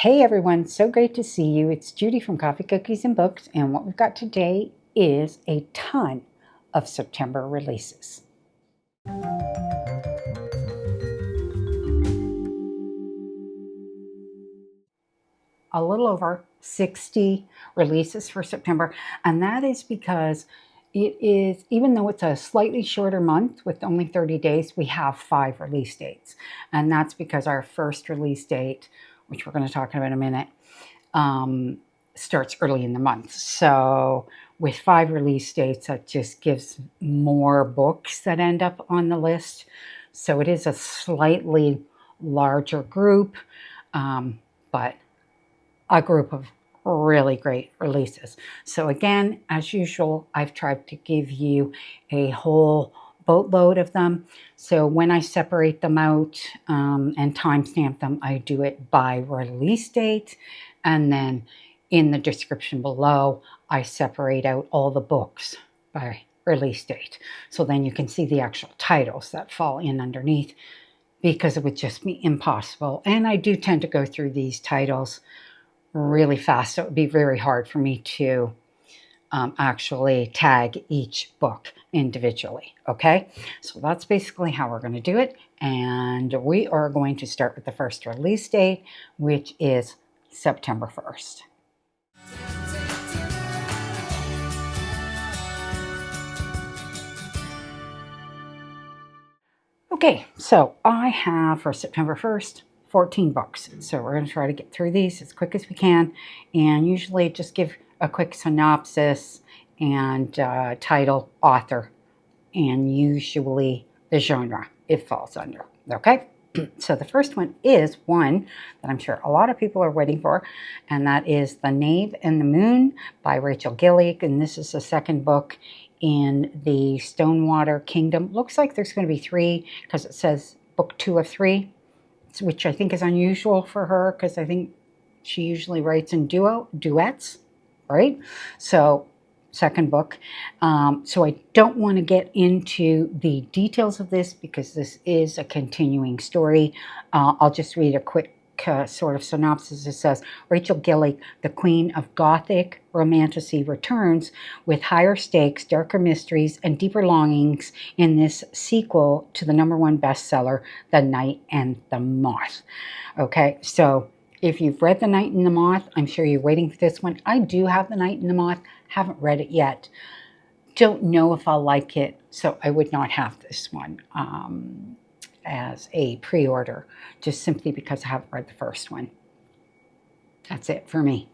Hey everyone, so great to see you. It's Judy from Coffee, Cookies, and Books, and what we've got today is a ton of September releases. A little over 60 releases for September, and that is because it is, even though it's a slightly shorter month with only 30 days, we have 5 release dates. And that's because our first release date, which we're going to talk about in a minute, starts early in the month. So with 5 release dates, that just gives more books that end up on the list. So it is a slightly larger group, but a group of really great releases. So again, as usual, I've tried to give you a whole boatload of them. So when I separate them out and timestamp them, I do it by release date. And then in the description below, I separate out all the books by release date. So then you can see the actual titles that fall in underneath, because it would just be impossible. And I do tend to go through these titles really fast, so it would be very hard for me to actually tag each book individually. Okay, so that's basically how we're going to do it, and we are going to start with the first release date, which is September 1st. Okay, so I have for September 1st 14 books. So we're going to try to get through these as quick as we can, and usually just give a quick synopsis and title, author, and usually the genre it falls under. Okay, so the first one is one that I'm sure a lot of people are waiting for, and that is The Knave and the Moon by Rachel Gillig, and this is the second book in the Stonewater Kingdom. Looks like there's going to be 3 because it says book 2 of 3. Which I think is unusual for her, because I think she usually writes in duets, right? So second book. So I don't want to get into the details of this because this is a continuing story. I'll just read a quick sort of synopsis. It says, Rachel Gillig, the queen of Gothic romantasy, returns with higher stakes, darker mysteries, and deeper longings in this sequel to the #1 bestseller, The Knight and the Moth. Okay, so if you've read The Knight and the Moth, I'm sure you're waiting for this one. I do have The Knight and the Moth, haven't read it yet. Don't know if I'll like it, so I would not have this one as a pre-order, just simply because I haven't read the first one. That's it for me.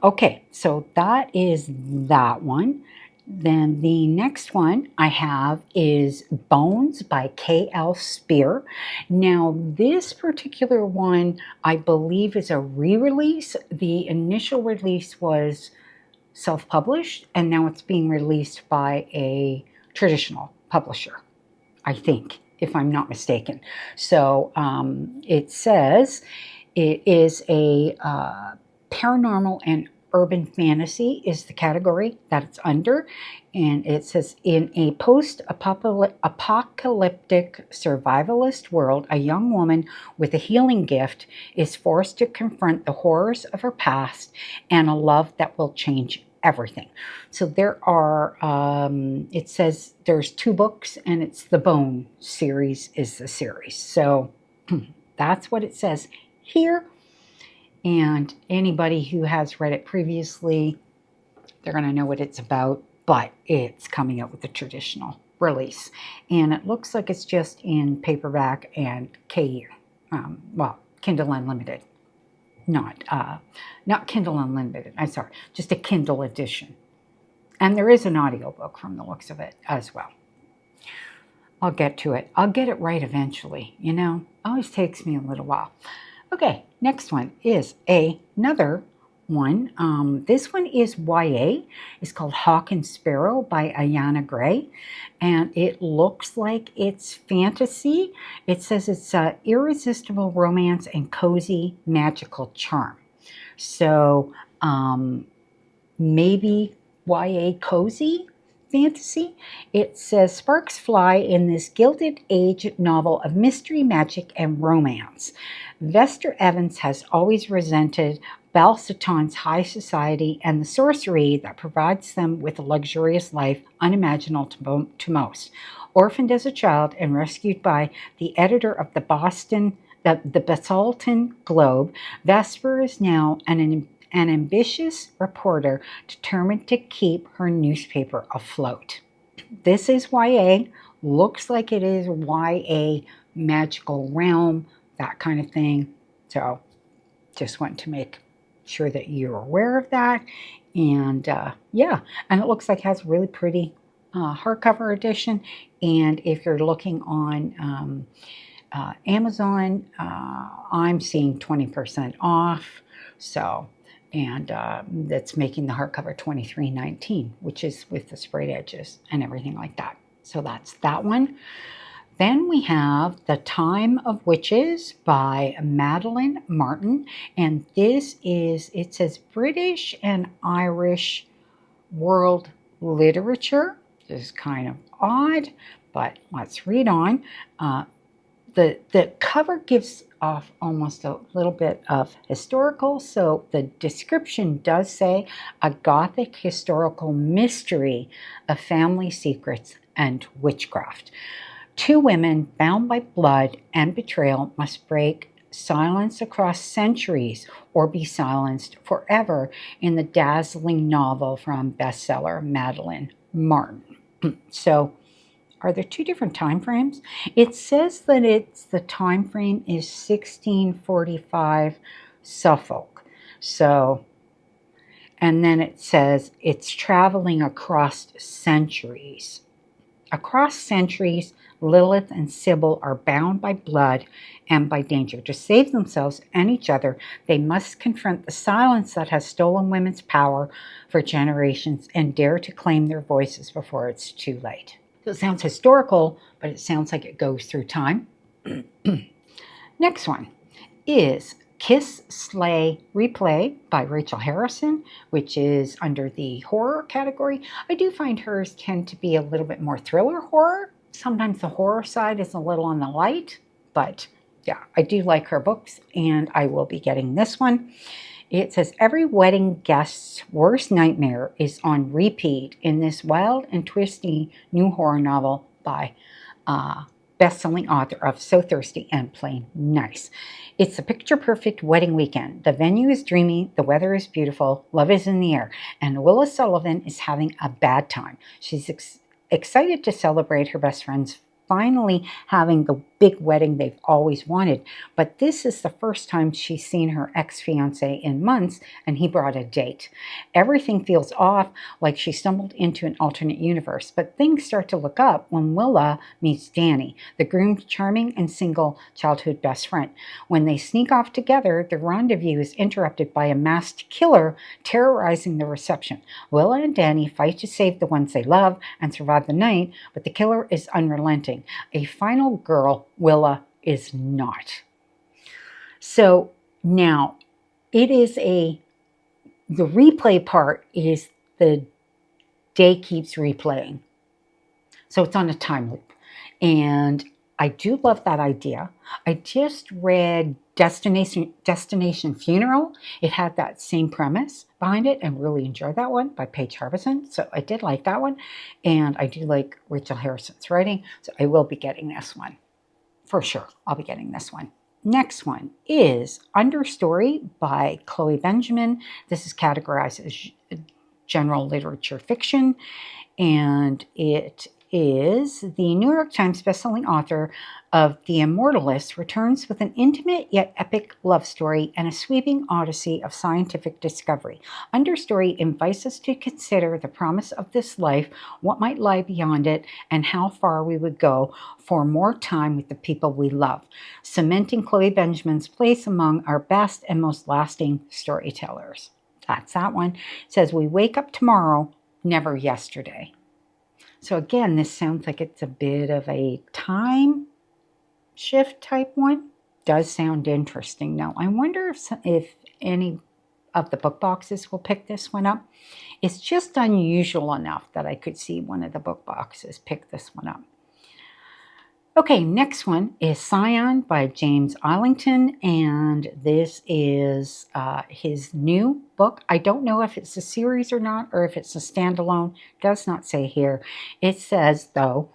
Okay, so that is that one. Then the next one I have is Bones by K.L. Speer. Now, this particular one, I believe, is a re-release. The initial release was self-published, and now it's being released by a traditional publisher, I think, if I'm not mistaken. So it says it is a paranormal and urban fantasy is the category that it's under. And it says, in a post-apocalyptic survivalist world, a young woman with a healing gift is forced to confront the horrors of her past and a love that will change everything. So there are, it says there's 2 books, and it's the Bone series is the series. So that's what it says here. And anybody who has read it previously, they're going to know what it's about, but it's coming out with a traditional release. And it looks like it's just in paperback and KU, well, Kindle Unlimited. Not Kindle Unlimited, I'm sorry, just a Kindle edition. And there is an audiobook from the looks of it as well. I'll get to it. I'll get it right eventually, you know. Always takes me a little while. Okay, next one is another one. This one is YA. It's called Hawk and Sparrow by Ayana Gray, and it looks like it's fantasy. It says it's irresistible romance and cozy magical charm. So maybe YA cozy. fantasy. It says sparks fly in this Gilded Age novel of mystery, magic, and romance. Vester Evans has always resented Balsaton's high society and the sorcery that provides them with a luxurious life unimaginable to most. Orphaned as a child and rescued by the editor of the Basalton Globe, Vesper is now an ambitious reporter determined to keep her newspaper afloat. This is YA, looks like it is YA magical realm, that kind of thing. So just want to make sure that you're aware of that. And yeah, and it looks like it has a really pretty hardcover edition. And if you're looking on Amazon, I'm seeing 20% off. So, and that's making the hardcover $23.19, which is with the sprayed edges and everything like that. So that's that one. Then we have The Time of Witches by Madline Martin. And this is, it says British and Irish world literature. This is kind of odd, but let's read on. The cover gives off almost a little bit of historical. So the description does say a Gothic historical mystery of family secrets and witchcraft. Two women bound by blood and betrayal must break silence across centuries or be silenced forever in the dazzling novel from bestseller Madline Martin. So are there two different time frames? It says that the time frame is 1645 Suffolk. So, and then it says it's traveling across centuries. Across centuries, Lilith and Sybil are bound by blood and by danger. To save themselves and each other, they must confront the silence that has stolen women's power for generations and dare to claim their voices before it's too late. So it sounds historical, but it sounds like it goes through time. Next one is Kiss, Slay, Replay by Rachel Harrison, which is under the horror category. I do find hers tend to be a little bit more thriller horror. Sometimes the horror side is a little on the light, but yeah, I do like her books, and I will be getting this one. It says every wedding guest's worst nightmare is on repeat in this wild and twisty new horror novel by best-selling author of So Thirsty and Plain Nice. It's a picture-perfect wedding weekend. The venue is dreamy, the weather is beautiful, love is in the air, and Willa Sullivan is having a bad time. She's excited to celebrate her best friend's finally having the big wedding they've always wanted. But this is the first time she's seen her ex-fiance in months, and he brought a date. Everything feels off, like she stumbled into an alternate universe. But things start to look up when Willa meets Danny, the groom's charming and single childhood best friend. When they sneak off together, the rendezvous is interrupted by a masked killer terrorizing the reception. Willa and Danny fight to save the ones they love and survive the night, but the killer is unrelenting. A final girl, Willa, is not. So now it is the replay part is the day keeps replaying. So it's on a time loop. And I do love that idea. I just read Destination Funeral. It had that same premise behind it and really enjoyed that one by Paige Harbison. So I did like that one. And I do like Rachel Harrison's writing. So I will be getting this one. For sure, I'll be getting this one. Next one is Understory by Chloe Benjamin. This is categorized as general literature fiction. And it is the New York Times bestselling author of The Immortalist returns with an intimate yet epic love story and a sweeping odyssey of scientific discovery. Understory invites us to consider the promise of this life, what might lie beyond it, and how far we would go for more time with the people we love, cementing Chloe Benjamin's place among our best and most lasting storytellers. That's that one. It says, we wake up tomorrow, never yesterday. So again, this sounds like it's a bit of a time shift type one. Does sound interesting. Now, I wonder if any of the book boxes will pick this one up. It's just unusual enough that I could see one of the book boxes pick this one up. Okay, next one is Scion by James Islington, and this is his new book. I don't know if it's a series or not, or if it's a standalone. It does not say here. It says, though,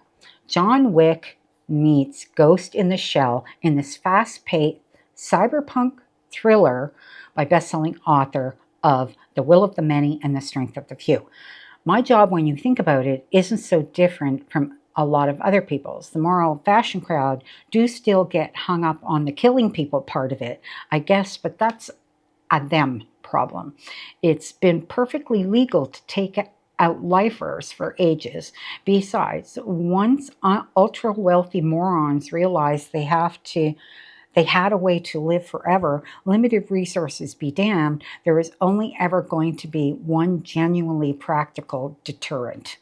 John Wick meets Ghost in the Shell in this fast-paced cyberpunk thriller by best-selling author of The Will of the Many and the Strength of the Few. My job, when you think about it, isn't so different from a lot of other people's. The more old-fashioned crowd do still get hung up on the killing people part of it, I guess, but that's a them problem. It's been perfectly legal to take out lifers for ages. Besides, once ultra-wealthy morons realize they had a way to live forever, limited resources be damned, there is only ever going to be one genuinely practical deterrent.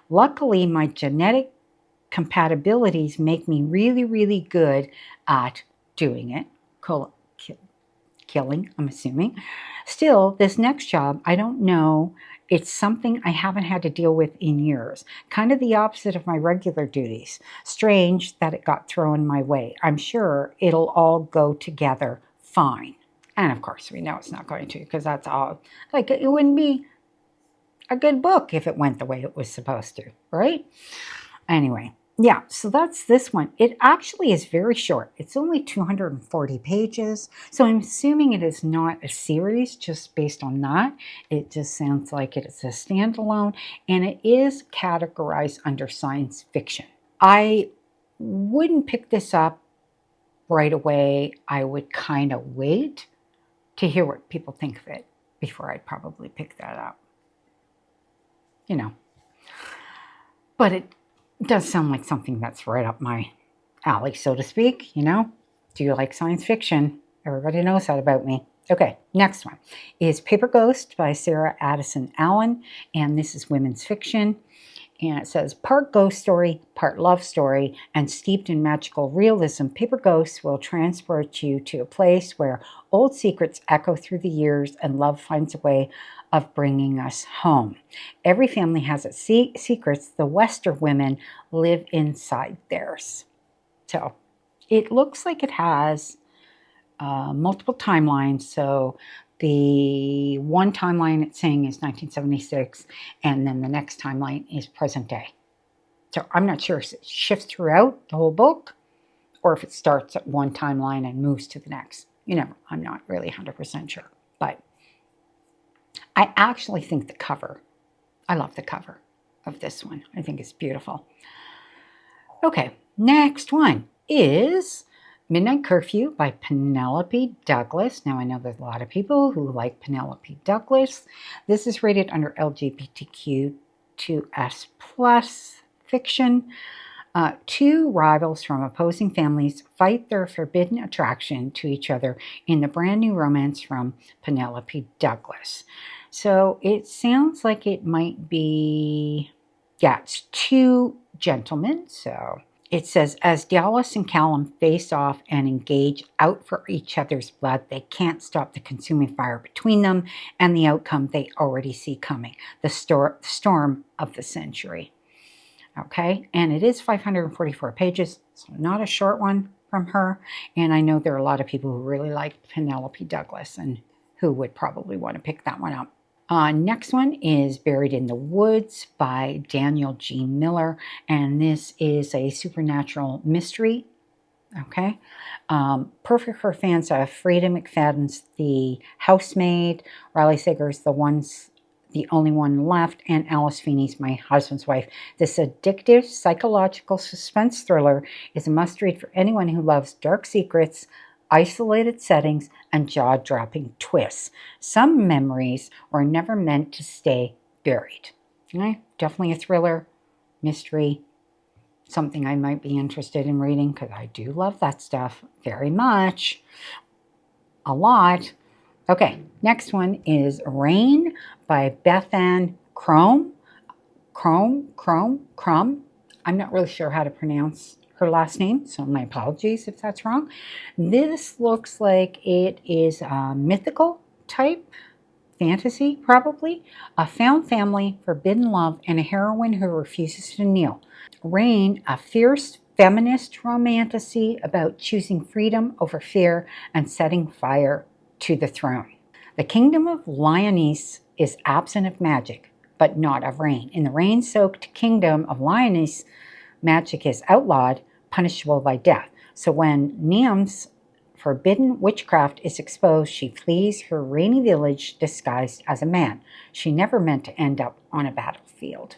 Luckily, my genetic compatibilities make me really, really good at doing it. Killing, I'm assuming. Still, this next job, I don't know. It's something I haven't had to deal with in years. Kind of the opposite of my regular duties. Strange that it got thrown my way. I'm sure it'll all go together fine. And of course, we know it's not going to, because that's all, like, it wouldn't be a good book if it went the way it was supposed to, right? Anyway, yeah, so that's this one. It actually is very short. It's only 240 pages. So I'm assuming it is not a series just based on that. It just sounds like it is a standalone, and it is categorized under science fiction. I wouldn't pick this up right away. I would kind of wait to hear what people think of it before I'd probably pick that up. You know, but it does sound like something that's right up my alley, so to speak. You know, do you like science fiction? Everybody knows that about me. Okay, next one is Paper Ghost by Sarah Addison Allen, and this is women's fiction. And it says, part ghost story, part love story, and steeped in magical realism, Paper Ghost will transport you to a place where old secrets echo through the years and love finds a way of bringing us home. Every family has its secrets. The Western women live inside theirs. So it looks like it has multiple timelines. So the one timeline it's saying is 1976, and then the next timeline is present day. So I'm not sure if it shifts throughout the whole book or if it starts at one timeline and moves to the next. You know, I'm not really 100% sure. But I actually think the cover, I love the cover of this one. I think it's beautiful. Okay, next one is Midnight Curfew by Penelope Douglas. Now, I know there's a lot of people who like Penelope Douglas. This is rated under LGBTQ2S+ fiction. Two rivals from opposing families fight their forbidden attraction to each other in the brand new romance from Penelope Douglas. So it sounds like it might be, yeah, it's two gentlemen. So it says, as Dallas and Callum face off and engage out for each other's blood, they can't stop the consuming fire between them and the outcome they already see coming, the storm of the century. Okay, and it is 544 pages, so not a short one from her. And I know there are a lot of people who really like Penelope Douglas and who would probably want to pick that one up. Next one is Buried in the Woods by Daniel G. Miller, and this is a supernatural mystery. Okay, perfect for fans of Frida McFadden's The Housemaid, Riley Sager's The Only One Left, and Alice Feeney's My Husband's Wife. This addictive psychological suspense thriller is a must-read for anyone who loves dark secrets, isolated settings, and jaw-dropping twists. Some memories were never meant to stay buried. Okay? Definitely a thriller, mystery, something I might be interested in reading because I do love that stuff very much. A lot. Okay, next one is Rain by Bethan Croome. Croome. I'm not really sure how to pronounce her last name, so my apologies if that's wrong. This looks like it is a mythical type fantasy, probably. A found family, forbidden love, and a heroine who refuses to kneel. Reign, a fierce feminist romantasy about choosing freedom over fear and setting fire to the throne. The kingdom of Lyonesse is absent of magic, but not of rain. In the rain-soaked kingdom of Lyonesse, magic is outlawed, punishable by death. So when Niam's forbidden witchcraft is exposed, she flees her rainy village disguised as a man. She never meant to end up on a battlefield.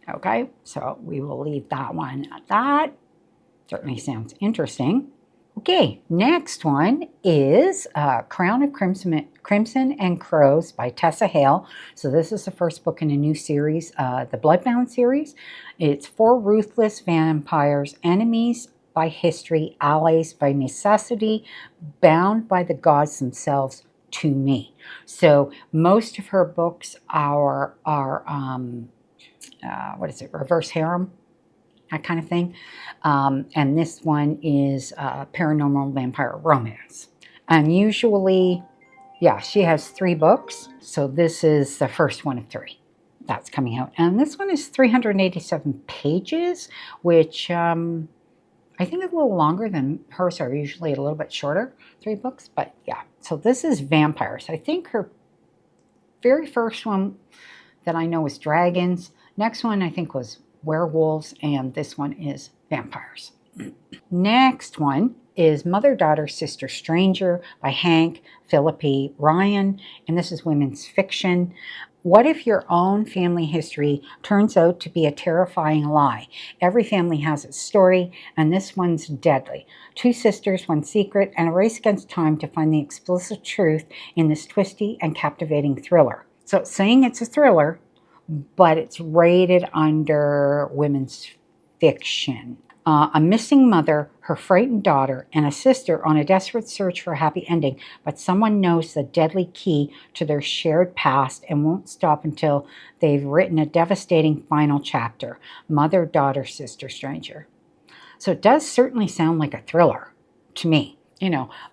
Okay, so we will leave that one at that. Certainly sounds interesting. Okay, next one is Crown of Crimson and Crows by Tessa Hale. So this is the first book in a new series, the Bloodbound series. It's 4 ruthless vampires, enemies by history, allies by necessity, bound by the gods themselves to me. So most of her books are what is it, reverse harem, that kind of thing. And this one is paranormal vampire romance. And usually, yeah, she has 3 books. So this is the first one of 3 that's coming out. And this one is 387 pages, which I think it's a little longer than hers are usually a little bit shorter, 3 books. But yeah, so this is vampires. I think her very first one that I know was dragons. Next one I think was werewolves, and this one is vampires. Next one is Mother, Daughter, Sister, Stranger by Hank, Phillippi, Ryan, and this is women's fiction. What if your own family history turns out to be a terrifying lie? Every family has its story, and this one's deadly. 2 sisters, 1 secret, and a race against time to find the explicit truth in this twisty and captivating thriller. So it's saying it's a thriller, but it's rated under women's fiction. A missing mother, her frightened daughter, and a sister on a desperate search for a happy ending, but someone knows the deadly key to their shared past and won't stop until they've written a devastating final chapter. Mother, Daughter, Sister, Stranger. So it does certainly sound like a thriller to me,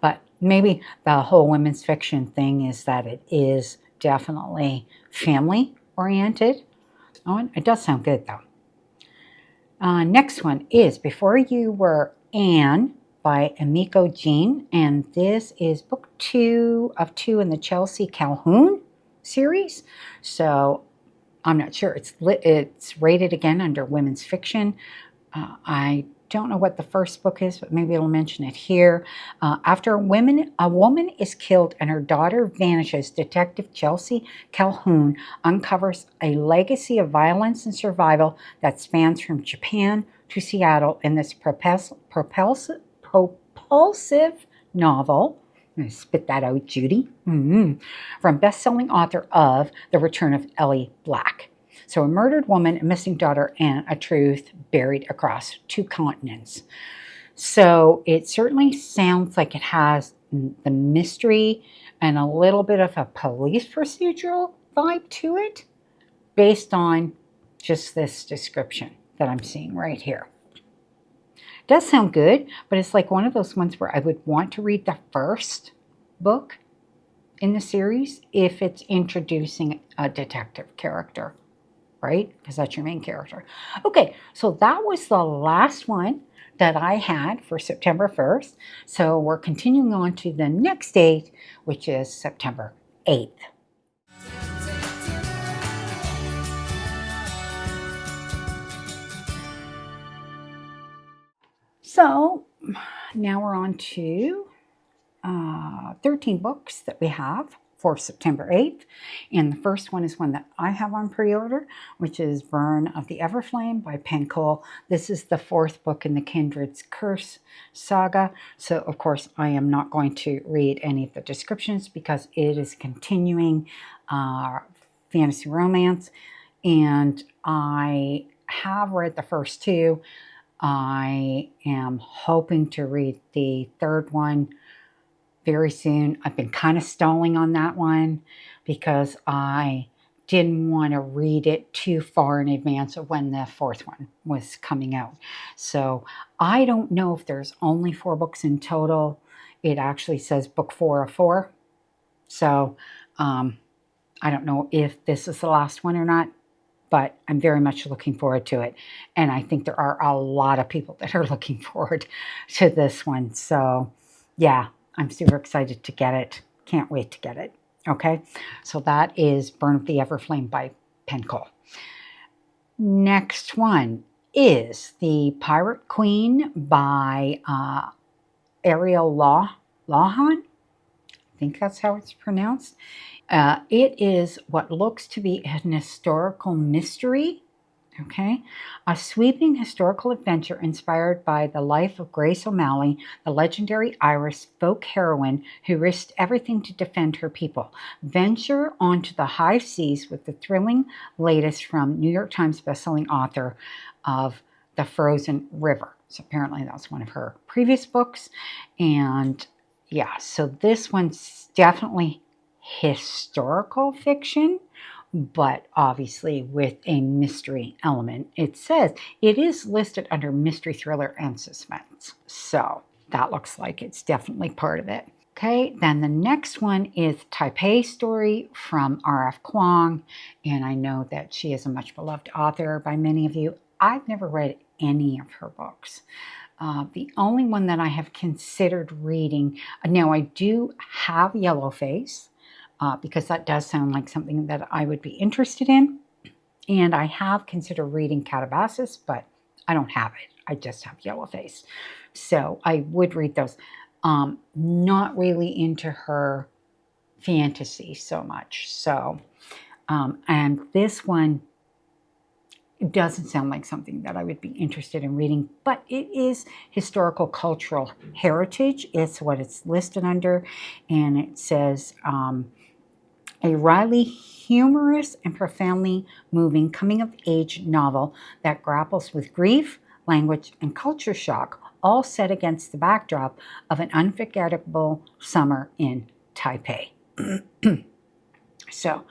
but maybe the whole women's fiction thing is that it is definitely family oriented. Oh, it does sound good though. Next one is Before You Were Anne by Emiko Jean, and this is book 2 of 2 in the Chelsea Calhoun series. So I'm not sure. It's rated again under women's fiction. I don't know what the first book is, but maybe it'll mention it here. After a woman is killed and her daughter vanishes, Detective Chelsea Calhoun uncovers a legacy of violence and survival that spans from Japan to Seattle in this propulsive novel. I'm going to spit that out, Judy. From best-selling author of The Return of Ellie Black. So a murdered woman, a missing daughter, and a truth buried across 2 continents. So it certainly sounds like it has the mystery and a little bit of a police procedural vibe to it based on just this description that I'm seeing right here. It does sound good, but it's like one of those ones where I would want to read the first book in the series if it's introducing a detective character. Right? Because that's your main character. Okay, so that was the last one that I had for September 1st. So we're continuing on to the next date, which is September 8th. So now we're on to 13 books that we have for September 8th. And the first one is one that I have on pre-order, which is Burn of the Everflame by Penn. This is the 4th book in the Kindred's Curse saga. So, of course, I am not going to read any of the descriptions because it is continuing fantasy romance. And I have read the first 2. I am hoping to read the 3rd one very soon. I've been kind of stalling on that one because I didn't want to read it too far in advance of when the 4th one was coming out. So I don't know if there's only 4 books in total. It actually says book 4 of 4. So I don't know if this is the last one or not, but I'm very much looking forward to it. And I think there are a lot of people that are looking forward to this one. So yeah, I'm super excited to get it. Can't wait to get it. Okay, so that is Burn of the Everflame by Penn. Next one is The Pirate Queen by Ariel Lawhon. I think that's how it's pronounced. It is what looks to be an historical mystery. Okay, a sweeping historical adventure inspired by the life of Grace O'Malley, the legendary Irish folk heroine who risked everything to defend her people. Venture onto the high seas with the thrilling latest from New York Times bestselling author of The Frozen River. So apparently that's one of her previous books. And yeah, so this one's definitely historical fiction, but obviously with a mystery element. It says it is listed under mystery, thriller, and suspense. So that looks like it's definitely part of it. Okay, then the next one is Taipei story from R.F. Kuang. And I know that she is a much beloved author by many of you. I've never read any of her books. The only one that I have considered reading, now I do have Yellowface, because that does sound like something that I would be interested in. And I have considered reading Calabasas, but I don't have it. I just have Yellowface. So I would read those. Not really into her fantasy so much. So, and this one doesn't sound like something that I would be interested in reading, but it is historical cultural heritage. It's what it's listed under. And it says, a wryly humorous and profoundly moving coming-of-age novel that grapples with grief, language, and culture shock, all set against the backdrop of an unforgettable summer in Taipei. So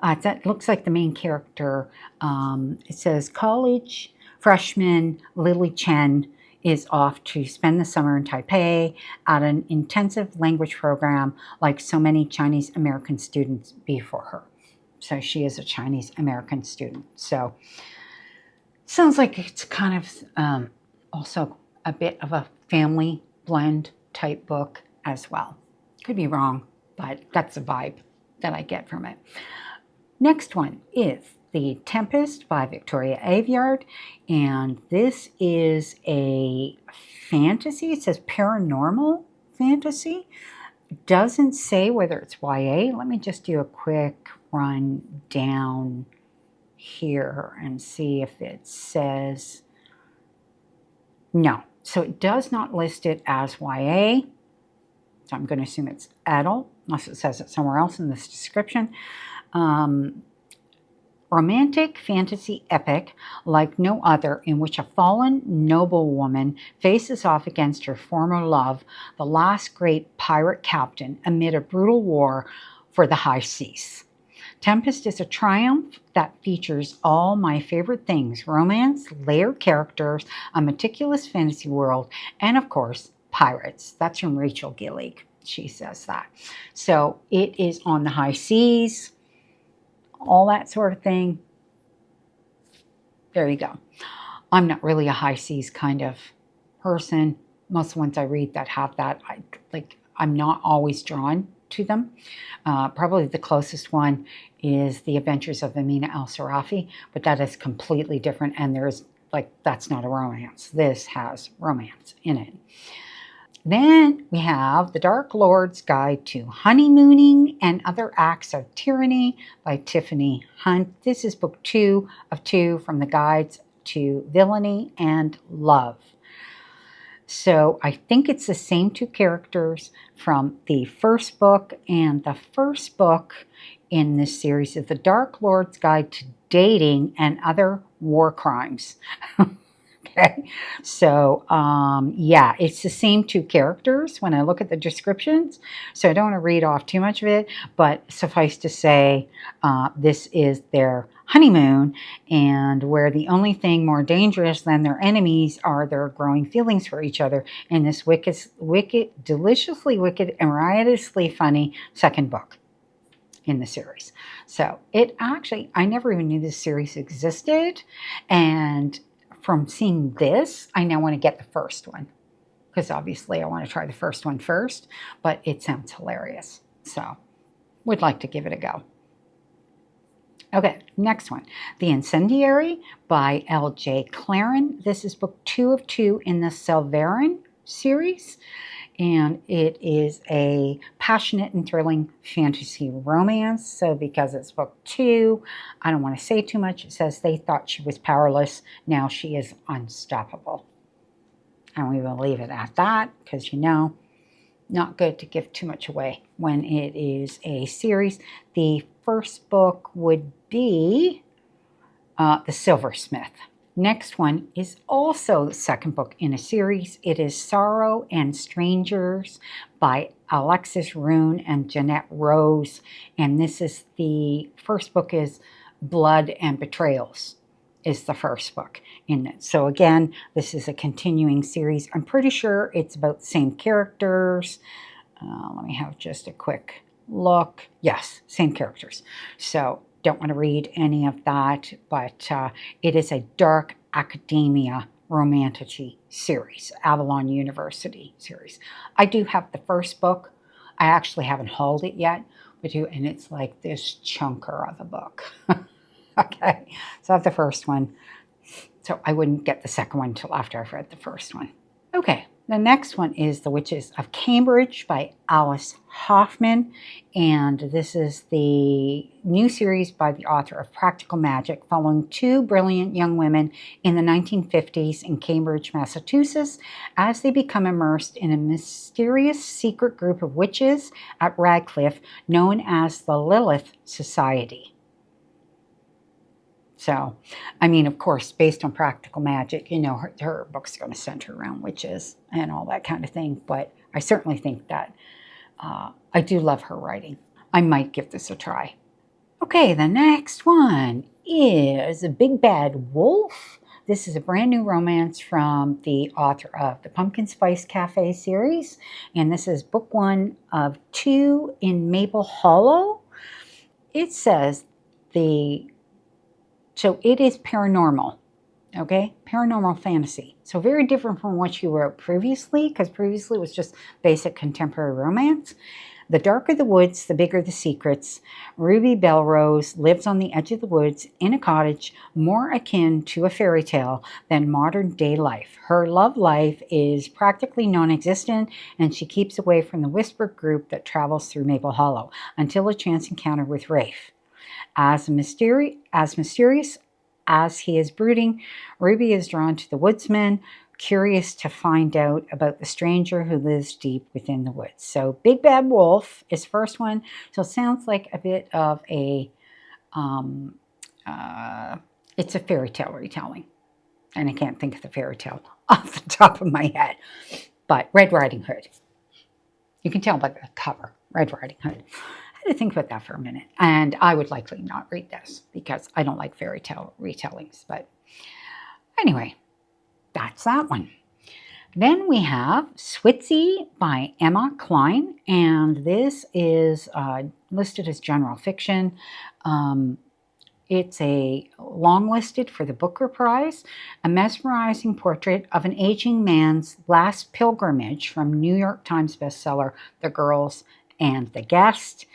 that looks like the main character. It says college freshman Lily Chen is off to spend the summer in Taipei at an intensive language program like so many Chinese American students before her. So she is a Chinese American student. So sounds like it's kind of also a bit of a family blend type book as well. Could be wrong, but that's the vibe that I get from it. Next one is The Tempest by Victoria Aveyard, and this is a fantasy. It says paranormal fantasy. It doesn't say whether it's YA. Let me just do a quick run down here and see if it says no. So it does not list it as YA. So I'm going to assume it's adult, unless it says it somewhere else in this description. Romantic fantasy epic like no other, in which a fallen noblewoman faces off against her former love, the last great pirate captain, amid a brutal war for the high seas. Tempest is a triumph that features all my favorite things: romance, layered characters, a meticulous fantasy world, and of course, pirates. That's from Rachel Gillig. She says that. So it is on the high seas, all that sort of thing. There you go. I'm not really a high seas kind of person. Most of the ones I read that have that, I'm not always drawn to them. Probably the closest one is The Adventures of Amina El-Sarafi, but that is completely different, and there's that's not a romance. This has romance in it. Then we have The Dark Lord's Guide to Honeymooning and Other Acts of Tyranny by Tiffany Hunt. This is book 2 of 2 from the Guides to Villainy and Love. So I think it's the same 2 characters from the first book, and the first book in this series is The Dark Lord's Guide to Dating and Other War Crimes. Okay, so yeah, it's the same 2 characters when I look at the descriptions, so I don't want to read off too much of it, but suffice to say, this is their honeymoon, and where the only thing more dangerous than their enemies are their growing feelings for each other in this deliciously wicked and riotously funny second book in the series. So it actually, I never even knew this series existed, and from seeing this, I now want to get the first one, because obviously I want to try the first one first, but it sounds hilarious. So would like to give it a go. Okay, next one. The Incendiary by L.J. Claren. This is book 2 of 2 in the Selvarin series, and it is a passionate and thrilling fantasy romance. So because it's book 2, I don't want to say too much. It says they thought she was powerless. Now she is unstoppable. And we will leave it at that, because, you know, not good to give too much away when it is a series. The first book would be The Silversmith. Next one is also the second book in a series. It is Sorrow and Strangers by Alexis Rune and Jeanette Rose. And this is the first book is Blood and Betrayals is the first book in it. So again, this is a continuing series. I'm pretty sure it's about the same characters. Let me have just a quick look. Yes, same characters. So don't want to read any of that, but it is a dark academia romantic series, Avalon University series. I do have the first book. I actually haven't hauled it yet, and it's like this chunker of a book. Okay, so I have the first one. So I wouldn't get the second one until after I've read the first one. Okay, the next one is The Witches of Cambridge by Alice Hoffman. And this is the new series by the author of Practical Magic, following 2 brilliant young women in the 1950s in Cambridge, Massachusetts, as they become immersed in a mysterious secret group of witches at Radcliffe known as the Lilith Society. So, I mean, of course, based on Practical Magic, you know, her book's going to center around witches and all that kind of thing. But I certainly think that I do love her writing. I might give this a try. Okay, the next one is A Big Bad Wolf. This is a brand new romance from the author of the Pumpkin Spice Cafe series. And this is book 1 of 2 in Maple Hollow. It says so it is paranormal, okay? Paranormal fantasy. So very different from what you wrote previously, because previously it was just basic contemporary romance. The darker the woods, the bigger the secrets. Ruby Belrose lives on the edge of the woods in a cottage more akin to a fairy tale than modern day life. Her love life is practically non-existent, and she keeps away from the whisper group that travels through Maple Hollow until a chance encounter with Rafe. As mysterious as he is brooding, Ruby is drawn to the woodsman, curious to find out about the stranger who lives deep within the woods. So Big Bad Wolf is first one. So it sounds like a bit of a, it's a fairy tale retelling. And I can't think of the fairy tale off the top of my head. But Red Riding Hood. You can tell by the cover, Red Riding Hood. To think about that for a minute, and I would likely not read this because I don't like fairy tale retellings. But anyway, that's that one. Then we have Switzy by Emma Cline, and this is listed as general fiction. It's a long listed for the Booker Prize, a mesmerizing portrait of an aging man's last pilgrimage from New York Times bestseller The Girls and the Guest.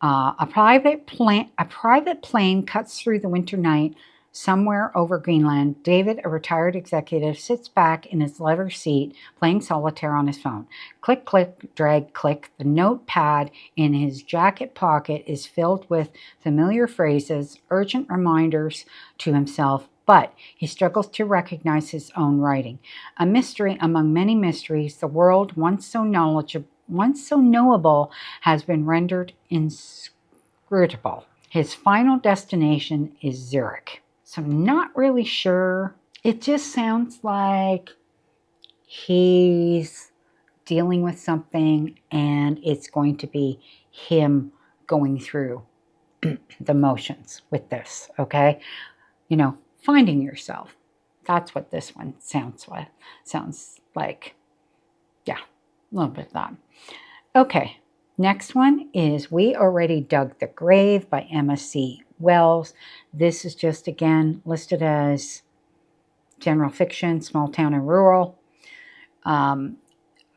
A private plane cuts through the winter night somewhere over Greenland. David, a retired executive, sits back in his leather seat playing solitaire on his phone. Click, click, drag, click. The notepad in his jacket pocket is filled with familiar phrases, urgent reminders to himself, but he struggles to recognize his own writing. A mystery among many mysteries, the world once so knowable has been rendered inscrutable. His final destination is Zurich. So I'm not really sure. It just sounds like he's dealing with something and it's going to be him going through the motions with this, okay? You know, finding yourself. That's what this one sounds like. Yeah, a little bit of that. Okay, next one is We Already Dug the Grave by Emma C. Wells. This is just, again, listed as general fiction, small town and rural.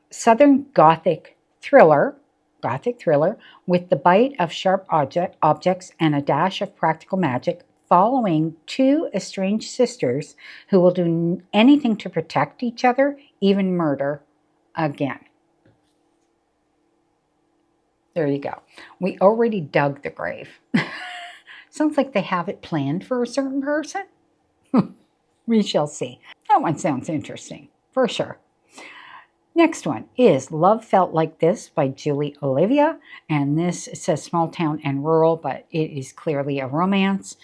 Southern Gothic thriller with the bite of sharp objects and a dash of practical magic, following two estranged sisters who will do anything to protect each other, even murder again. There you go. We already dug the grave. Sounds like they have it planned for a certain person. We shall see. That one sounds interesting, for sure. Next one is Love Felt Like This by Julie Olivia. And this, it says small town and rural, but it is clearly a romance.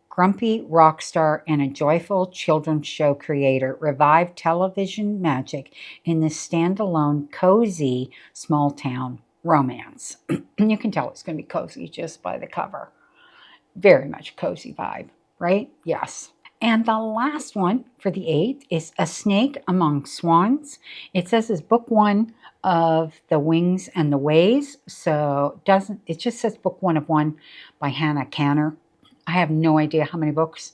Grumpy rock star and a joyful children's show creator revive television magic in this standalone, cozy, small town romance. You can tell it's going to be cozy just by the cover. Very much cozy vibe, right? Yes. And the last one for the 8th is A Snake Among Swans. It says it's book 1 of The Wings and the Ways. So it just says book 1 of 1 by Hannah Canner. I have no idea how many books,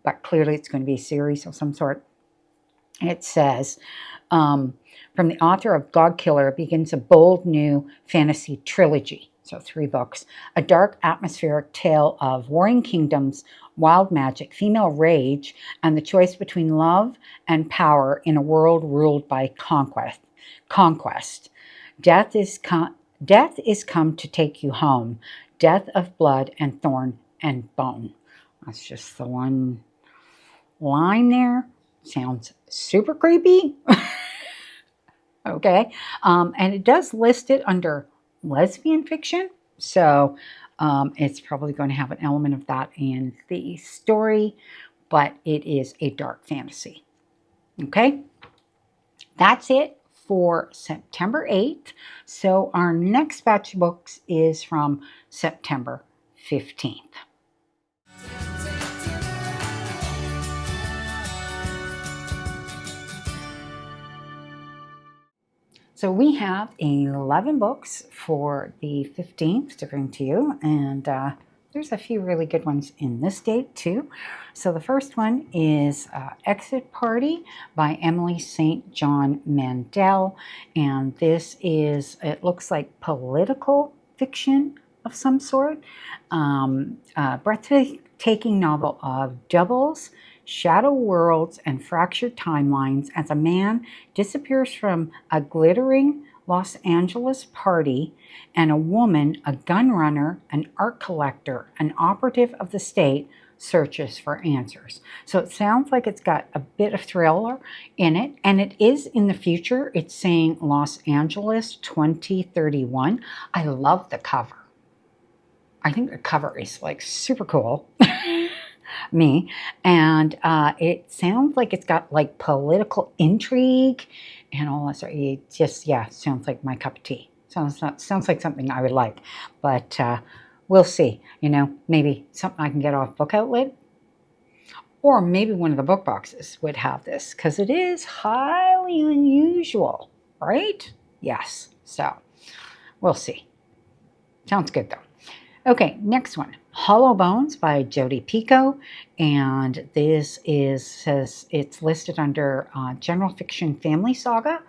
but clearly it's going to be a series of some sort. It says, from the author of Godkiller begins a bold new fantasy trilogy. So 3 books. A dark atmospheric tale of warring kingdoms, wild magic, female rage, and the choice between love and power in a world ruled by conquest. Death is come to take you home. Death of blood and thorn and bone. That's just the one line there. Sounds super creepy. Okay. And it does list it under lesbian fiction, so it's probably going to have an element of that in the story, but it is a dark fantasy. Okay, that's it for September 8th. So our next batch of books is from September 15th. So we have 11 books for the 15th to bring to you, and there's a few really good ones in this date too. So the first one is Exit Party by Emily St. John Mandel, and this is, it looks like political fiction of some sort. Breathtaking novel of doubles, shadow worlds, and fractured timelines as a man disappears from a glittering Los Angeles party, and a woman, a gun runner, an art collector, an operative of the state, searches for answers. So it sounds like it's got a bit of thriller in it, and it is in the future. It's saying Los Angeles 2031. I love the cover. I think the cover is like super cool. Me. And it sounds like it's got like political intrigue and all that sort. It just, yeah, sounds like my cup of tea. Sounds like something I would like. But we'll see. You know, maybe something I can get off Book Outlet. Or maybe one of the book boxes would have this, because it is highly unusual, right? Yes. So we'll see. Sounds good though. Okay, next one, Hollow Bones by Jodi Picoult, and this says it's listed under General Fiction Family Saga.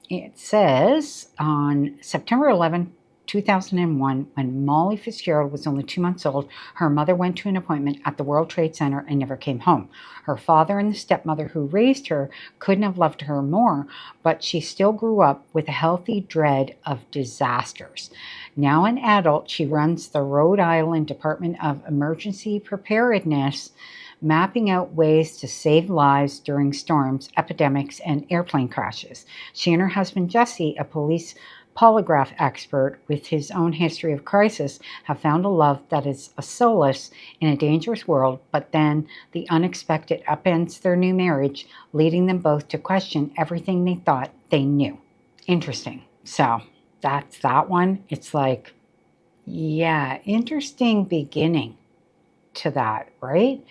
It says on September 11, 2001, when Molly Fitzgerald was only 2 months old, her mother went to an appointment at the World Trade Center and never came home. Her father and the stepmother who raised her couldn't have loved her more, but she still grew up with a healthy dread of disasters. Now an adult, she runs the Rhode Island Department of Emergency Preparedness, mapping out ways to save lives during storms, epidemics, and airplane crashes. She and her husband Jesse, a police polygraph expert with his own history of crisis, have found a love that is a solace in a dangerous world, but then the unexpected upends their new marriage, leading them both to question everything they thought they knew. Interesting. So that's that one. It's like Yeah, interesting beginning to that, right?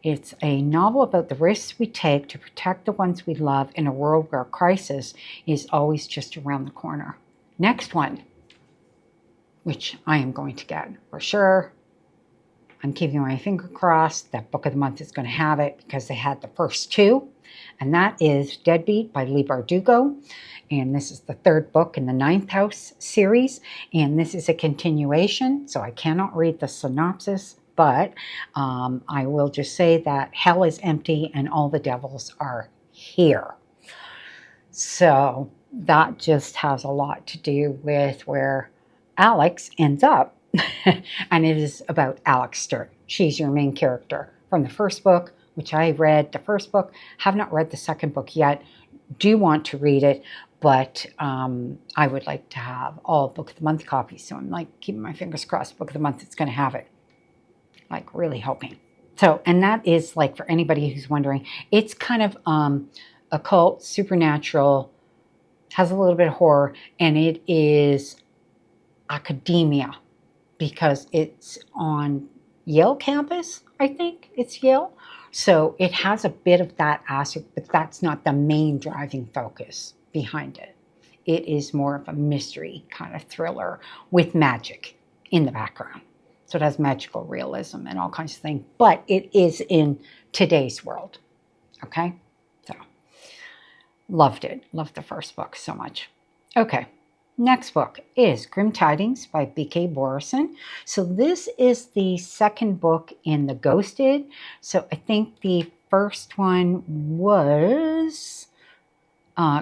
It's a novel about the risks we take to protect the ones we love in a world where crisis is always just around the corner. Next one, which I am going to get for sure. I'm keeping my finger crossed that Book of the Month is going to have it because they had the first two. And that is Deadbeat by Leigh Bardugo. And this is the third book in the Ninth House series. And this is a continuation, so I cannot read the synopsis. But I will just say that hell is empty and all the devils are here. So that just has a lot to do with where Alex ends up. And it is about Alex Stern. She's your main character from the first book, which I read the first book. Have not read the second book yet. Do want to read it, but I would like to have all Book of the Month copies. So I'm like keeping my fingers crossed. Book of the Month is going to have it. Like really hoping. So, and that is like for anybody who's wondering, it's kind of occult, supernatural, has a little bit of horror, and it is academia because it's on Yale campus, I think it's Yale. So it has a bit of that aspect, but that's not the main driving focus behind it. It is more of a mystery kind of thriller with magic in the background. So it has magical realism and all kinds of things, but it is in today's world. Okay? So loved it. Loved the first book so much. Okay. Next book is Grim Tidings by B.K. Borison. So this is the second book in the Ghosted. So I think the first one was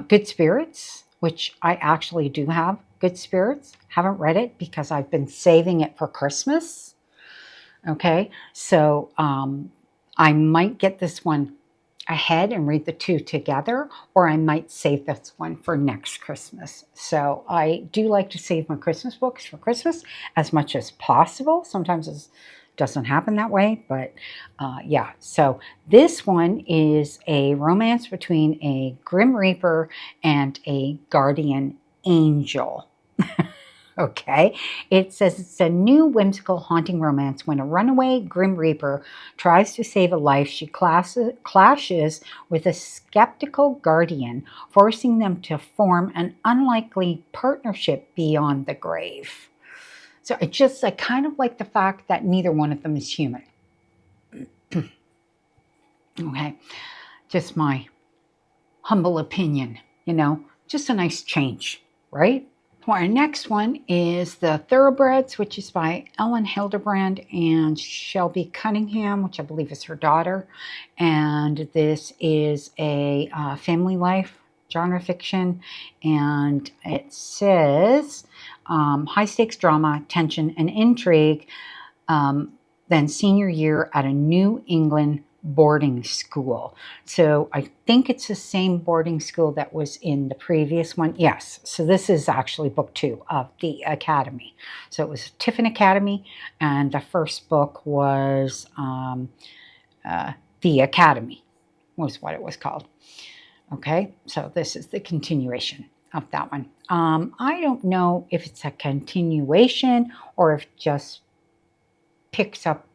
Good Spirits, which I actually do have Good Spirits. Haven't read it because I've been saving it for Christmas. Okay, so I might get this one ahead and read the two together, or I might save this one for next Christmas. So I do like to save my Christmas books for Christmas as much as possible. Sometimes it doesn't happen that way, but yeah. So this one is a romance between a Grim Reaper and a guardian angel. Okay, it says it's a new whimsical haunting romance. When a runaway Grim Reaper tries to save a life, she clashes with a skeptical guardian, forcing them to form an unlikely partnership beyond the grave. So I kind of like the fact that neither one of them is human. Okay, just my humble opinion, just a nice change, right? Our next one is The Thoroughbreds, which is by Ellen Hildebrand and Shelby Cunningham, which I believe is her daughter. And this is a family life genre fiction. And it says high stakes drama, tension, and intrigue. Then senior year at a New England boarding school. So I think it's the same boarding school that was in the previous one. Yes. So this is actually book 2 of the Academy. So it was Tiffany Academy, and the first book was The Academy was what it was called. Okay. So this is the continuation of that one. I don't know if it's a continuation or if it just picks up.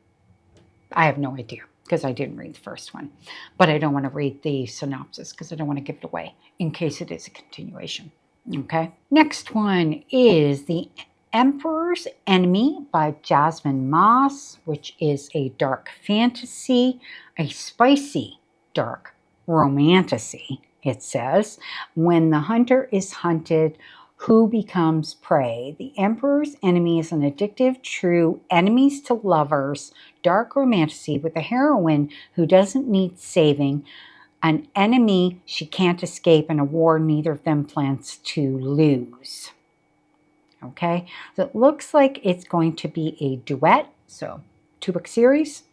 I have no idea, because I didn't read the first one. But I don't want to read the synopsis because I don't want to give it away in case it is a continuation. Okay. Next one is The Emperor's Enemy by Jasmine Moss, which is a dark fantasy, a spicy dark romantasy, it says. When the hunter is hunted, who becomes prey? The Emperor's Enemy is an addictive, true enemies to lovers dark romantasy with a heroine who doesn't need saving, an enemy she can't escape, and a war neither of them plans to lose. Okay, so it looks like it's going to be a duet. So 2-book series.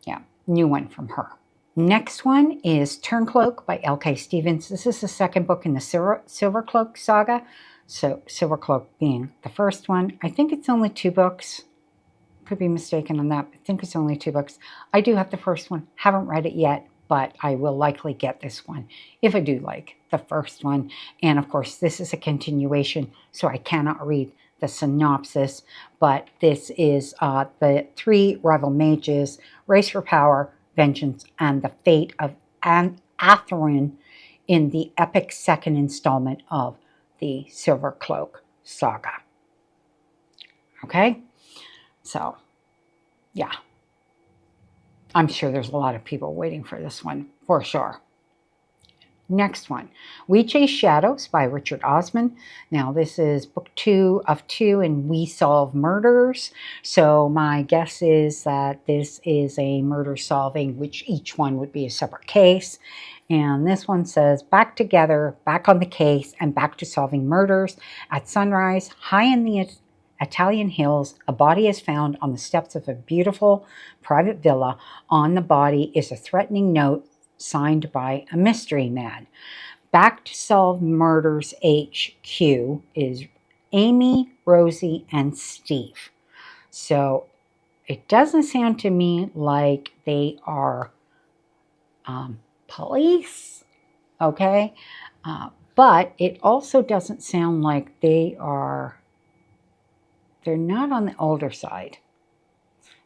Yeah, new one from her. Next one is Turncloak by L.K. Stevens. This is the second book in the Silvercloak saga. So Silvercloak being the first one. I think it's only 2 books. Could be mistaken on that. I think it's only 2 books. I do have the first one. Haven't read it yet, but I will likely get this one if I do like the first one. And of course, this is a continuation, so I cannot read the synopsis, but this is the three rival mages race for power, vengeance, and the fate of Atherin in the epic second installment of the Silver Cloak saga. Okay, so yeah, I'm sure there's a lot of people waiting for this one for sure. Next one, We Chase Shadows by Richard Osman. Now this is book 2 of 2 in We Solve Murders. So my guess is that this is a murder solving, which each one would be a separate case. And this one says, back together, back on the case, and back to solving murders. At sunrise, high in the Italian hills, a body is found on the steps of a beautiful private villa. On the body is a threatening note signed by a mystery man. Back to Solve Murders HQ is Amy, Rosie, and Steve. So it doesn't sound to me like they are police, okay? But it also doesn't sound like they're not on the older side.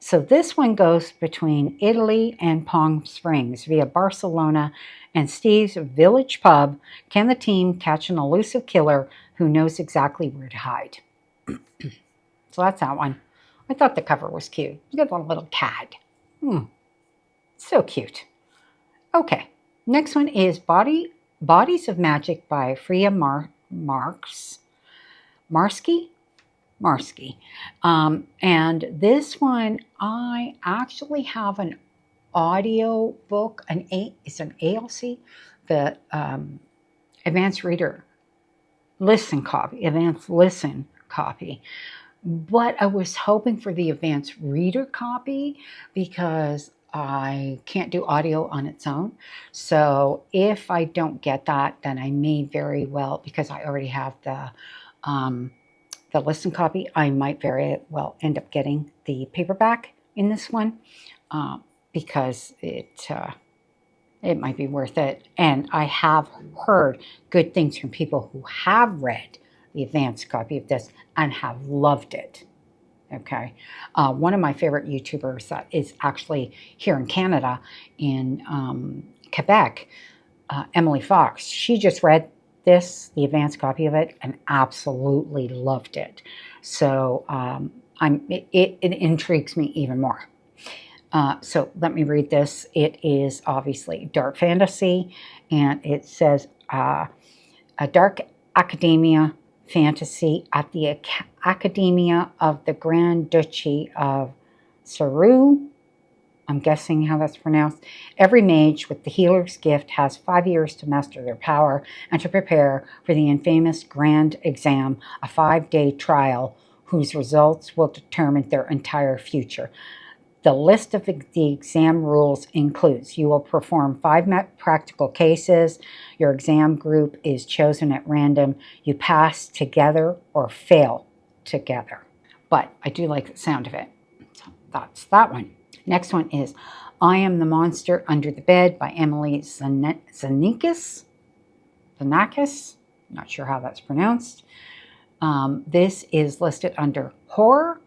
So this one goes between Italy and Palm Springs via Barcelona and Steve's village pub. Can the team catch an elusive killer who knows exactly where to hide? So that's that one. I thought the cover was cute. You got a little cat. So cute. Okay, next one is Bodies of Magic by Freya Marsky. And this one, I actually have an audio book, it's an ALC, the advanced listen copy. But I was hoping for the advanced reader copy because I can't do audio on its own. So if I don't get that, then I may very well, because I already have the listen copy, I might very well end up getting the paperback in this one because it might be worth it. And I have heard good things from people who have read the advanced copy of this and have loved it. Okay. One of my favorite YouTubers that is actually here in Canada, in Quebec, Emily Fox, she just read the advanced copy of it, and absolutely loved it. So it intrigues me even more. So let me read this. It is obviously dark fantasy, and it says a dark academia fantasy at the Academia of the Grand Duchy of Saru. I'm guessing how that's pronounced. Every mage with the healer's gift has 5 years to master their power and to prepare for the infamous grand exam, a 5-day trial whose results will determine their entire future. The list of the exam rules includes: you will perform 5 practical cases. Your exam group is chosen at random. You pass together or fail together. But I do like the sound of it. So that's that one. Next one is I Am the Monster Under the Bed by Emily Zanakis. Not sure how that's pronounced. This is listed under horror.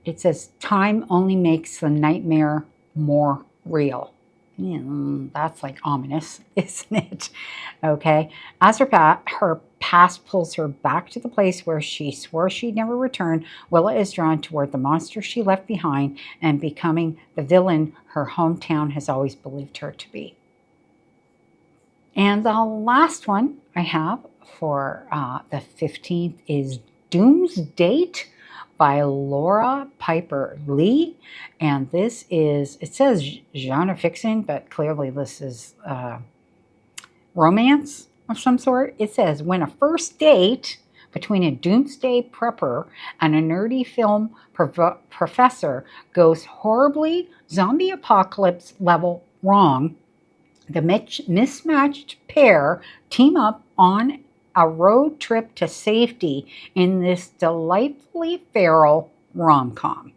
It says time only makes the nightmare more real. That's like ominous, isn't it? Okay. As her past pulls her back to the place where she swore she'd never return, Willa is drawn toward the monster she left behind and becoming the villain her hometown has always believed her to be. And the last one I have for the 15th is Doomsdate by Laura Piper Lee. And this is, it says genre fiction, but clearly this is romance of some sort. It says, when a first date between a doomsday prepper and a nerdy film professor goes horribly zombie apocalypse level wrong, the mismatched pair team up on a road trip to safety in this delightfully feral rom-com.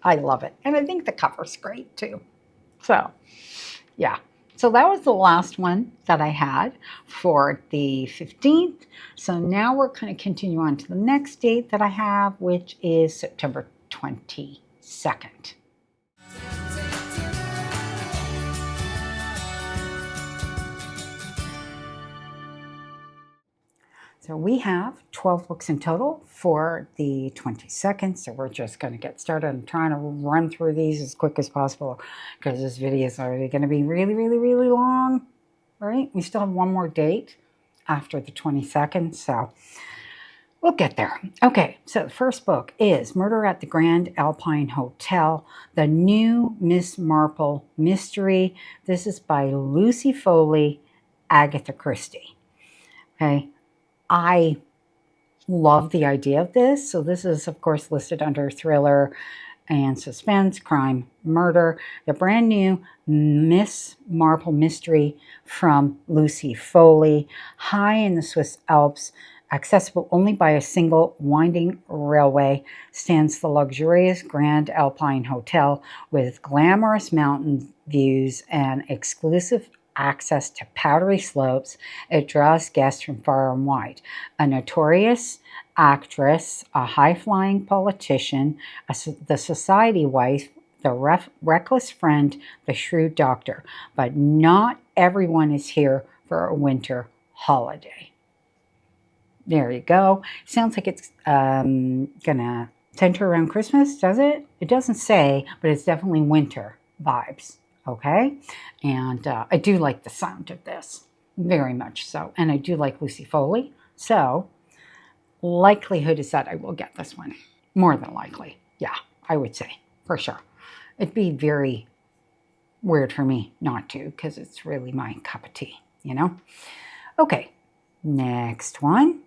I love it. And I think the cover's great too. So, yeah. So that was the last one that I had for the 15th. So now we're going to continue on to the next date that I have, which is September 22nd. So we have 12 books in total for the 22nd. So we're just going to get started. I'm trying to run through these as quick as possible because this video is already going to be really, really, really long, right? We still have one more date after the 22nd, so we'll get there. Okay, so the first book is Murder at the Grand Alpine Hotel, the new Miss Marple mystery. This is by Lucy Foley, Agatha Christie. Okay. I love the idea of this. So this is, of course, listed under thriller and suspense, crime, murder. The brand new Miss Marple mystery from Lucy Foley. High in the Swiss Alps, accessible only by a single winding railway, stands the luxurious Grand Alpine Hotel with glamorous mountain views and exclusive access to powdery slopes. It draws guests from far and wide. A notorious actress, a high-flying politician, the society wife, the reckless friend, the shrewd doctor. But not everyone is here for a winter holiday. There you go. Sounds like it's gonna center around Christmas, does it? It doesn't say, but it's definitely winter vibes. Okay, and I do like the sound of this, very much so. And I do like Lucy Foley, so likelihood is that I will get this one. More than likely, yeah, I would say, for sure. It'd be very weird for me not to, because it's really my cup of tea, you know? Okay, next one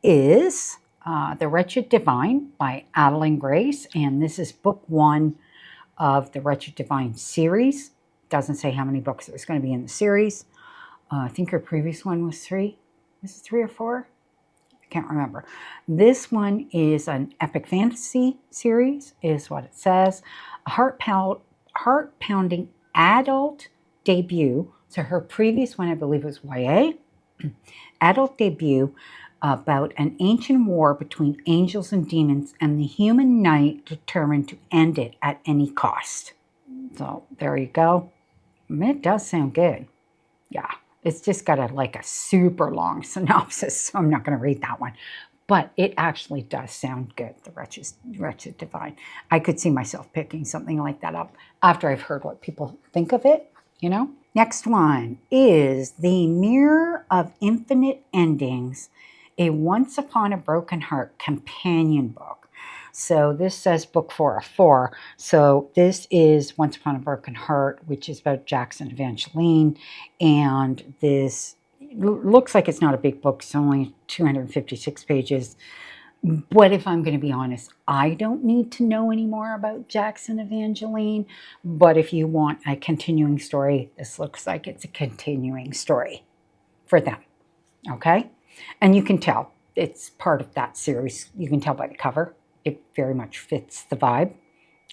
is The Wretched Divine by Adeline Grace, and this is book 1 of the Wretched Divine series. Doesn't say how many books there's going to be in the series. I think her previous one was 3. Was it 3 or 4? I can't remember. This one is an epic fantasy series, is what it says. A heart-pounding adult debut. So her previous one, I believe, was YA. Adult debut about an ancient war between angels and demons and the human knight determined to end it at any cost. So there you go. It does sound good. Yeah, it's just got a super long synopsis, so I'm not going to read that one. But it actually does sound good, The Wretched Divine. I could see myself picking something like that up after I've heard what people think of it, you know. Next one is The Mirror of Infinite Endings, a Once Upon a Broken Heart companion book. So this says book 4 of 4. So this is Once Upon a Broken Heart, which is about Jackson Evangeline. And this looks like it's not a big book. It's only 256 pages. But if I'm going to be honest, I don't need to know any more about Jackson Evangeline. But if you want a continuing story, this looks like it's a continuing story for them. Okay? And you can tell it's part of that series. You can tell by the cover. It very much fits the vibe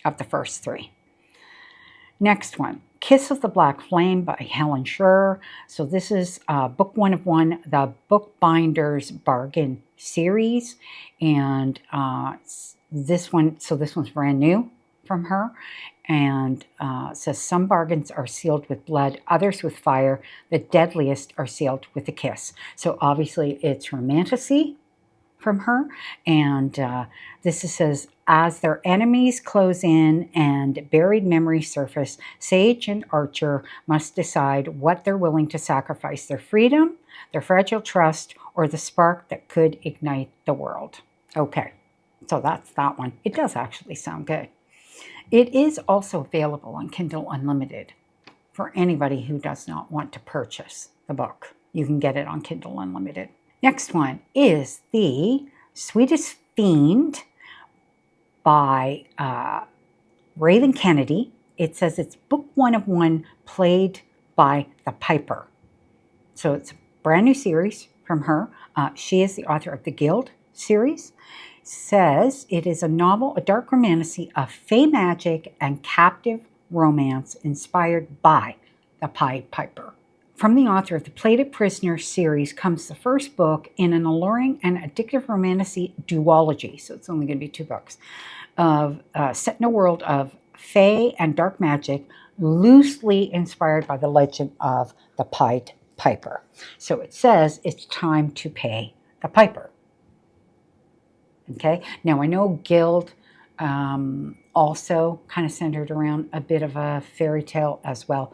of the first 3. Next one, Kiss of the Black Flame by Helen Schreier. So this is book 1 of 1, the Bookbinder's Bargain series. And this one's brand new from her. And it says, some bargains are sealed with blood, others with fire. The deadliest are sealed with a kiss. So obviously it's romantasy from her. And this says, as their enemies close in and buried memories surface, sage and archer must decide what they're willing to sacrifice: their freedom, their fragile trust, or the spark that could ignite the world. Okay, so that's that one. It does actually sound good. It is also available on Kindle Unlimited for anybody who does not want to purchase the book. You can get it on Kindle Unlimited. Next one is The Sweetest Fiend by Raven Kennedy. It says it's book 1 of 1, played by the Piper. So it's a brand new series from her. She is the author of the Guild series. Says it is a novel, a dark romantasy of fey magic and captive romance inspired by the Pied Piper. From the author of the Plated Prisoner series comes the first book in an alluring and addictive romantic duology, so it's only going to be 2 books, set in a world of fae and dark magic, loosely inspired by the legend of the Pied Piper. So it says it's time to pay the piper. Okay, now I know Guild also kind of centered around a bit of a fairy tale as well,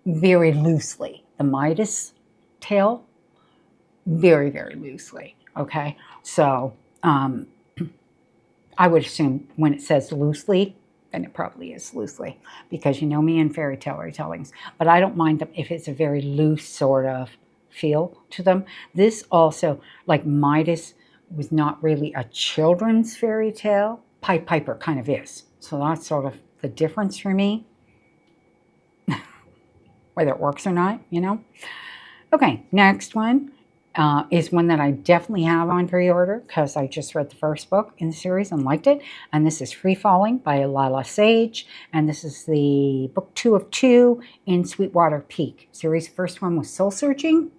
very loosely. The Midas tale, very, very loosely. Okay, so I would assume when it says loosely, then it probably is loosely, because you know me in fairy tale retellings. But I don't mind them if it's a very loose sort of feel to them. This also, like Midas, was not really a children's fairy tale. Pied Piper kind of is. So that's sort of the difference for me. Whether it works or not, you know. Okay, next one is one that I definitely have on pre-order because I just read the first book in the series and liked it. And this is Free Falling by Lila Sage. And this is the book 2 of 2 in Sweetwater Peak series. First one was Soul Searching.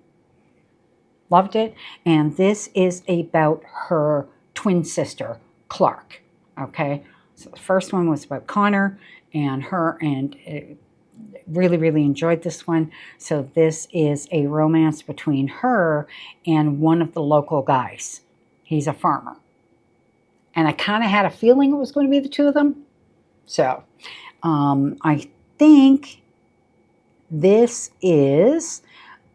Loved it. And this is about her twin sister, Clark. Okay, so the first one was about Connor and her, and really, really enjoyed this one. So this is a romance between her and one of the local guys. He's a farmer. And I kind of had a feeling it was going to be the 2 of them. So I think this is,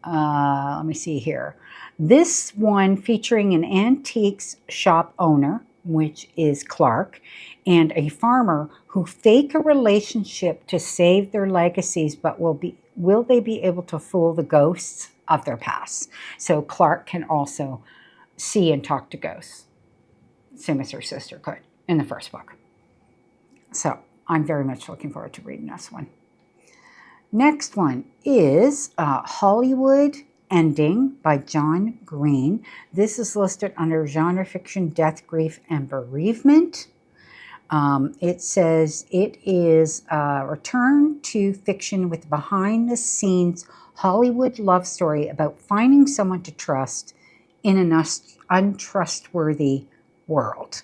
let me see here. This one featuring an antiques shop owner, which is Clark, and a farmer who fake a relationship to save their legacies, but will they be able to fool the ghosts of their past? So Clark can also see and talk to ghosts, same as her sister could in the first book. So I'm very much looking forward to reading this one. Next one is Hollywood Ending by John Green. This is listed under genre fiction, death, grief, and bereavement. It says it is a return to fiction with behind-the-scenes Hollywood love story about finding someone to trust in an untrustworthy world.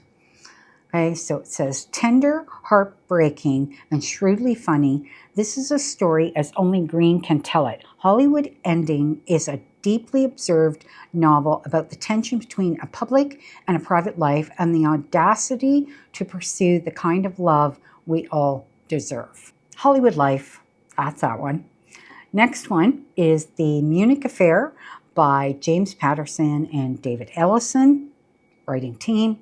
Okay, so it says, tender, heartbreaking, and shrewdly funny. This is a story as only Green can tell it. Hollywood Ending is a deeply observed novel about the tension between a public and a private life and the audacity to pursue the kind of love we all deserve. Hollywood Life, that's that one. Next one is The Munich Affair by James Patterson and David Ellison, writing team.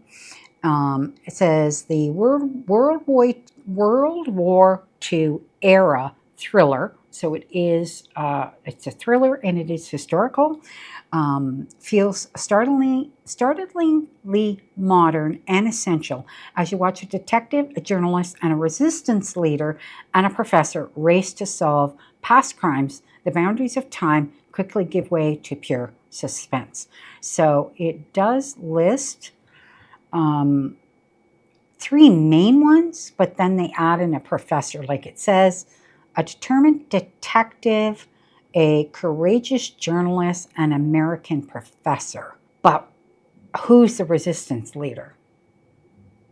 It says the World War II era thriller. So it is, it's a thriller and it is historical. Feels startlingly modern and essential as you watch a detective, a journalist, and a resistance leader and a professor race to solve past crimes. The boundaries of time quickly give way to pure suspense. So it does list 3 main ones, but then they add in a professor. Like it says, a determined detective, a courageous journalist, an American professor. But who's the resistance leader?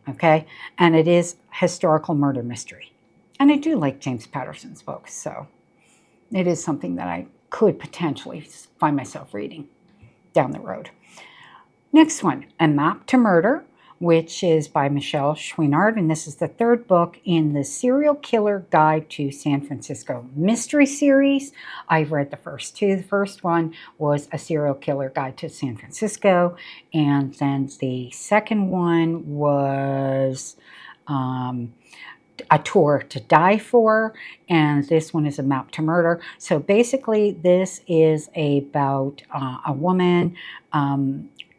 Okay, and it is historical murder mystery. And I do like James Patterson's books, so it is something that I could potentially find myself reading down the road. Next one, A Map to Murder, which is by Michelle Chouinard, and this is the 3rd book in the Serial Killer Guide to San Francisco mystery series. I've read the first 2. The first one was A Serial Killer Guide to San Francisco, and then the second one was A Tour to Die For, and this one is A Map to Murder. So basically this is about a woman,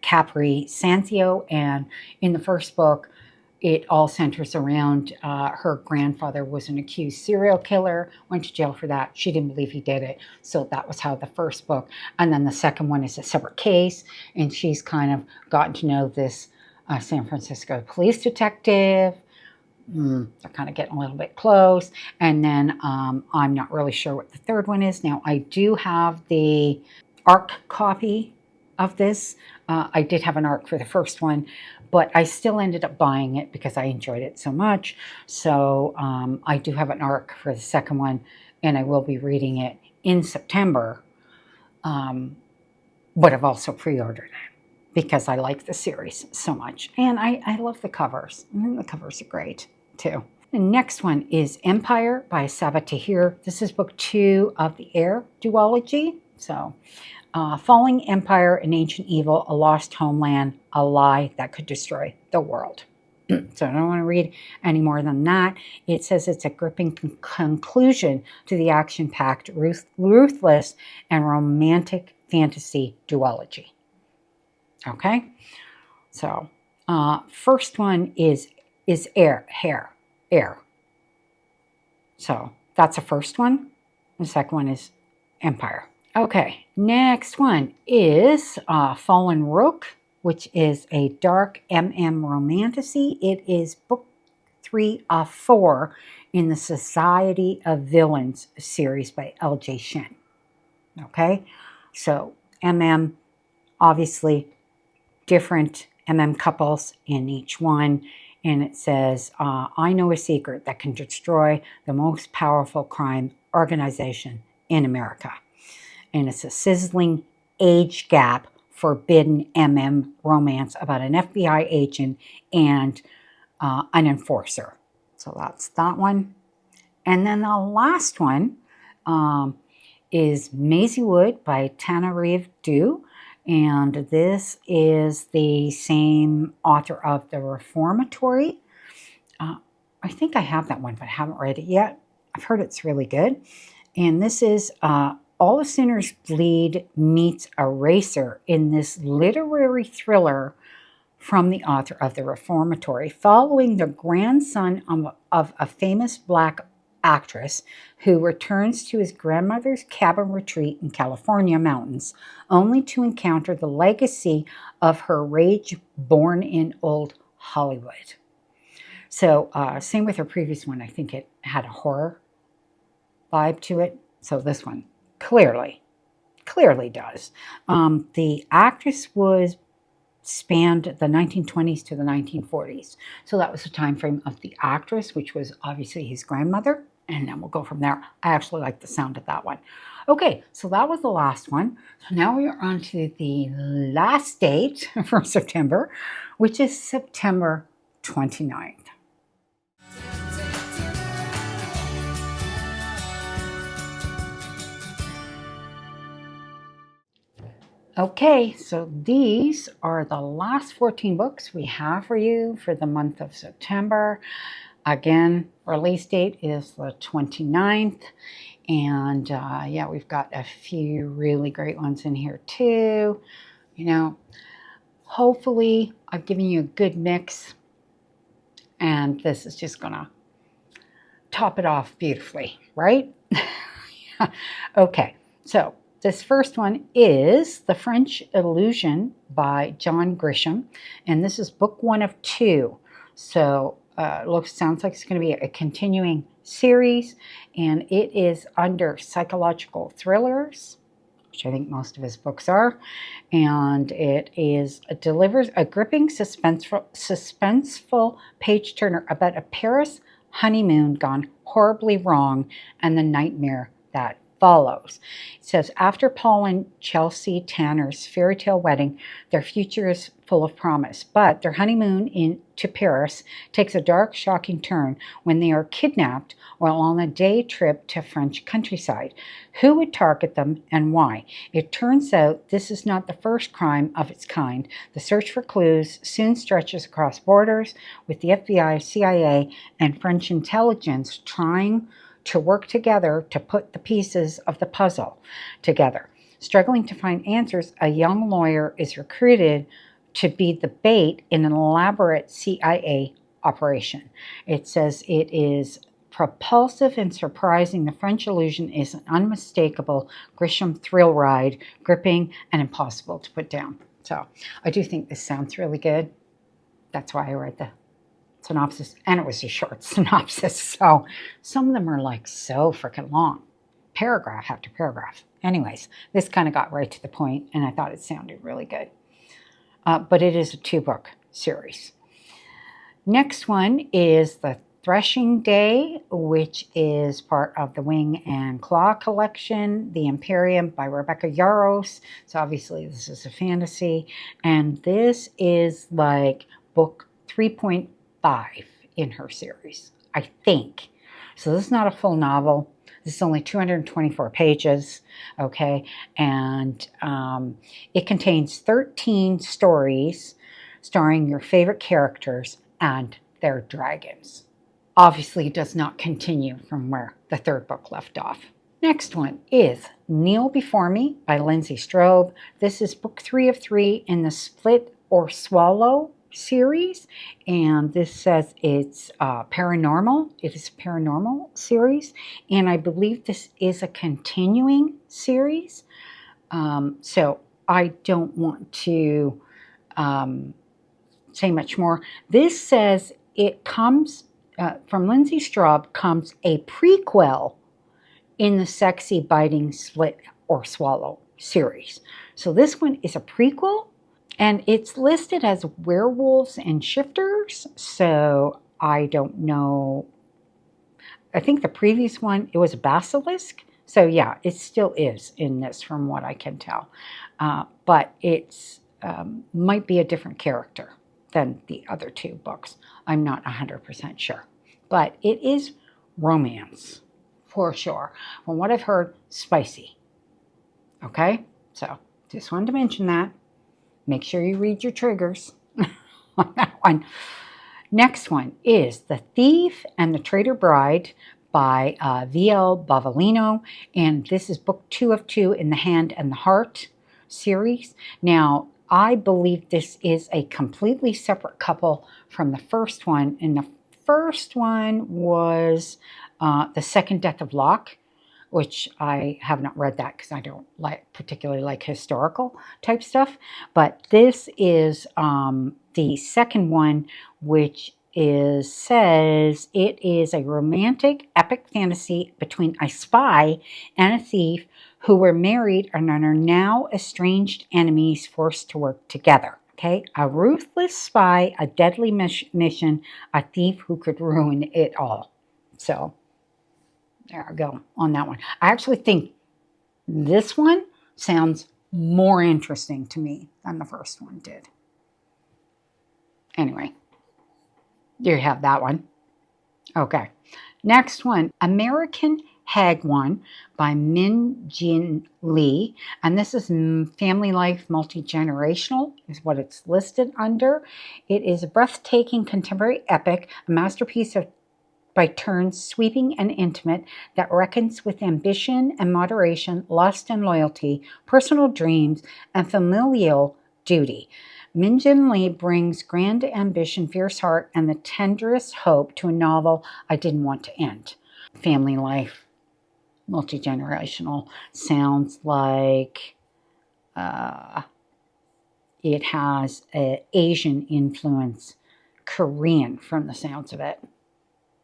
Capri Sanzio, and in the first book it all centers around her grandfather was an accused serial killer, went to jail for that. She didn't believe he did it, so that was how the first book. And then the second one is a separate case, and she's kind of gotten to know this San Francisco police detective, they're kind of getting a little bit close. And then I'm not really sure what the third one is. Now, I do have the ARC copy of this. I did have an ARC for the first one, but I still ended up buying it because I enjoyed it so much. So I do have an ARC for the second one, and I will be reading it in September. But I've also pre-ordered it because I like the series so much. And I love the covers. The covers are great too. The next one is Empire by Sabaa Tahir. This is book 2 of the Air duology. So, Falling Empire, an Ancient Evil, a Lost Homeland, a Lie that could destroy the world. So I don't want to read any more than that. It says it's a gripping conclusion to the action-packed, ruthless, and romantic fantasy duology. Okay? So, first one is Air. So that's the first one. The second one is Empire. Okay, next one is Fallen Rook, which is a dark romantasy. It is book 3 of 4 in the Society of Villains series by L.J. Shen. Okay, so obviously different couples in each one. And it says, I know a secret that can destroy the most powerful crime organization in America. And it's a sizzling age gap forbidden romance about an FBI agent and an enforcer. So that's that one. And then the last one is Maisie Wood by Tananarive Due. And this is the same author of The Reformatory. I think I have that one, but I haven't read it yet. I've heard it's really good. And this is All the Sinners Bleed meets Eraser in this literary thriller from the author of The Reformatory, following the grandson of a famous Black actress who returns to his grandmother's cabin retreat in California mountains, only to encounter the legacy of her rage born in old Hollywood. So same with her previous one. I think it had a horror vibe to it. So this one clearly does. The actress spanned the 1920s to the 1940s. So that was the time frame of the actress, which was obviously his grandmother. And then we'll go from there. I actually like the sound of that one. Okay, so that was the last one. So now we are on to the last date for September, which is September 29th. Okay, so these are the last 14 books we have for you for the month of September. Again, release date is the 29th. And yeah, we've got a few really great ones in here too. You know, hopefully I've given you a good mix. And this is just going to top it off beautifully, right? Okay, so this first one is The French Illusion by John Grisham. And this is book 1 of 2. So sounds like it's going to be a continuing series, and it is under psychological thrillers, which I think most of his books are, and it delivers a gripping, suspenseful page turner about a Paris honeymoon gone horribly wrong and the nightmare that follows. It says, after Paul and Chelsea Tanner's fairy tale wedding, their future is full of promise, but their honeymoon to Paris takes a dark, shocking turn when they are kidnapped while on a day trip to French countryside. Who would target them and why? It turns out this is not the first crime of its kind. The search for clues soon stretches across borders, with the FBI, CIA, and French intelligence trying to work together to put the pieces of the puzzle together. Struggling to find answers, a young lawyer is recruited to be the bait in an elaborate CIA operation. It says it is propulsive and surprising. The French Illusion is an unmistakable Grisham thrill ride, gripping and impossible to put down. So I do think this sounds really good. That's why I read the synopsis, and it was a short synopsis. So some of them are like so freaking long, paragraph after paragraph. Anyways, this kind of got right to the point, and I thought it sounded really good. But it is a 2-book series. Next one is The Threshing Day, which is part of the Wing and Claw collection, The Imperium by Rebecca Yarros. So obviously this is a fantasy. And this is like book 3.5 in her series, I think. So this is not a full novel. This is only 224 pages, okay? And it contains 13 stories starring your favorite characters and their dragons. Obviously, it does not continue from where the 3rd book left off. Next one is Kneel Before Me by Lindsay Strobe. This is book 3 of 3 in the Split or Swallow series, and this says it's paranormal. It is a paranormal series, and I believe this is a continuing series. So I don't want to say much more. This says it comes from Lindsay Straub, comes a prequel in the Sexy Biting Split or Swallow series. So this one is a prequel, and it's listed as werewolves and shifters. So I don't know. I think the previous one, it was a basilisk. So yeah, it still is in this from what I can tell. But it's might be a different character than the other 2 books. I'm not 100% sure. But it is romance, for sure. From what I've heard, spicy. Okay? So, just wanted to mention that. Make sure you read your triggers on that one. Next one is The Thief and the Traitor Bride by V.L. Bavellino. And this is book 2 of 2 in the Hand and the Heart series. Now, I believe this is a completely separate couple from the first one. And the first one was The Second Death of Locke, which I have not read that because I don't particularly like historical type stuff. But this is the second one, which says it is a romantic epic fantasy between a spy and a thief who were married and are now estranged enemies forced to work together. Okay, a ruthless spy, a deadly mission, a thief who could ruin it all. So there I go on that one. I actually think this one sounds more interesting to me than the first one did. Anyway, there you have that one. Okay, next one, American Hag One by Min Jin Lee. And this is Family Life Multi-Generational is what it's listed under. It is a breathtaking contemporary epic, a masterpiece of by turns sweeping and intimate that reckons with ambition and moderation, lust and loyalty, personal dreams, and familial duty. Min Jin Lee brings grand ambition, fierce heart, and the tenderest hope to a novel I didn't want to end. Family Life Multi-Generational sounds like it has an Asian influence, Korean from the sounds of it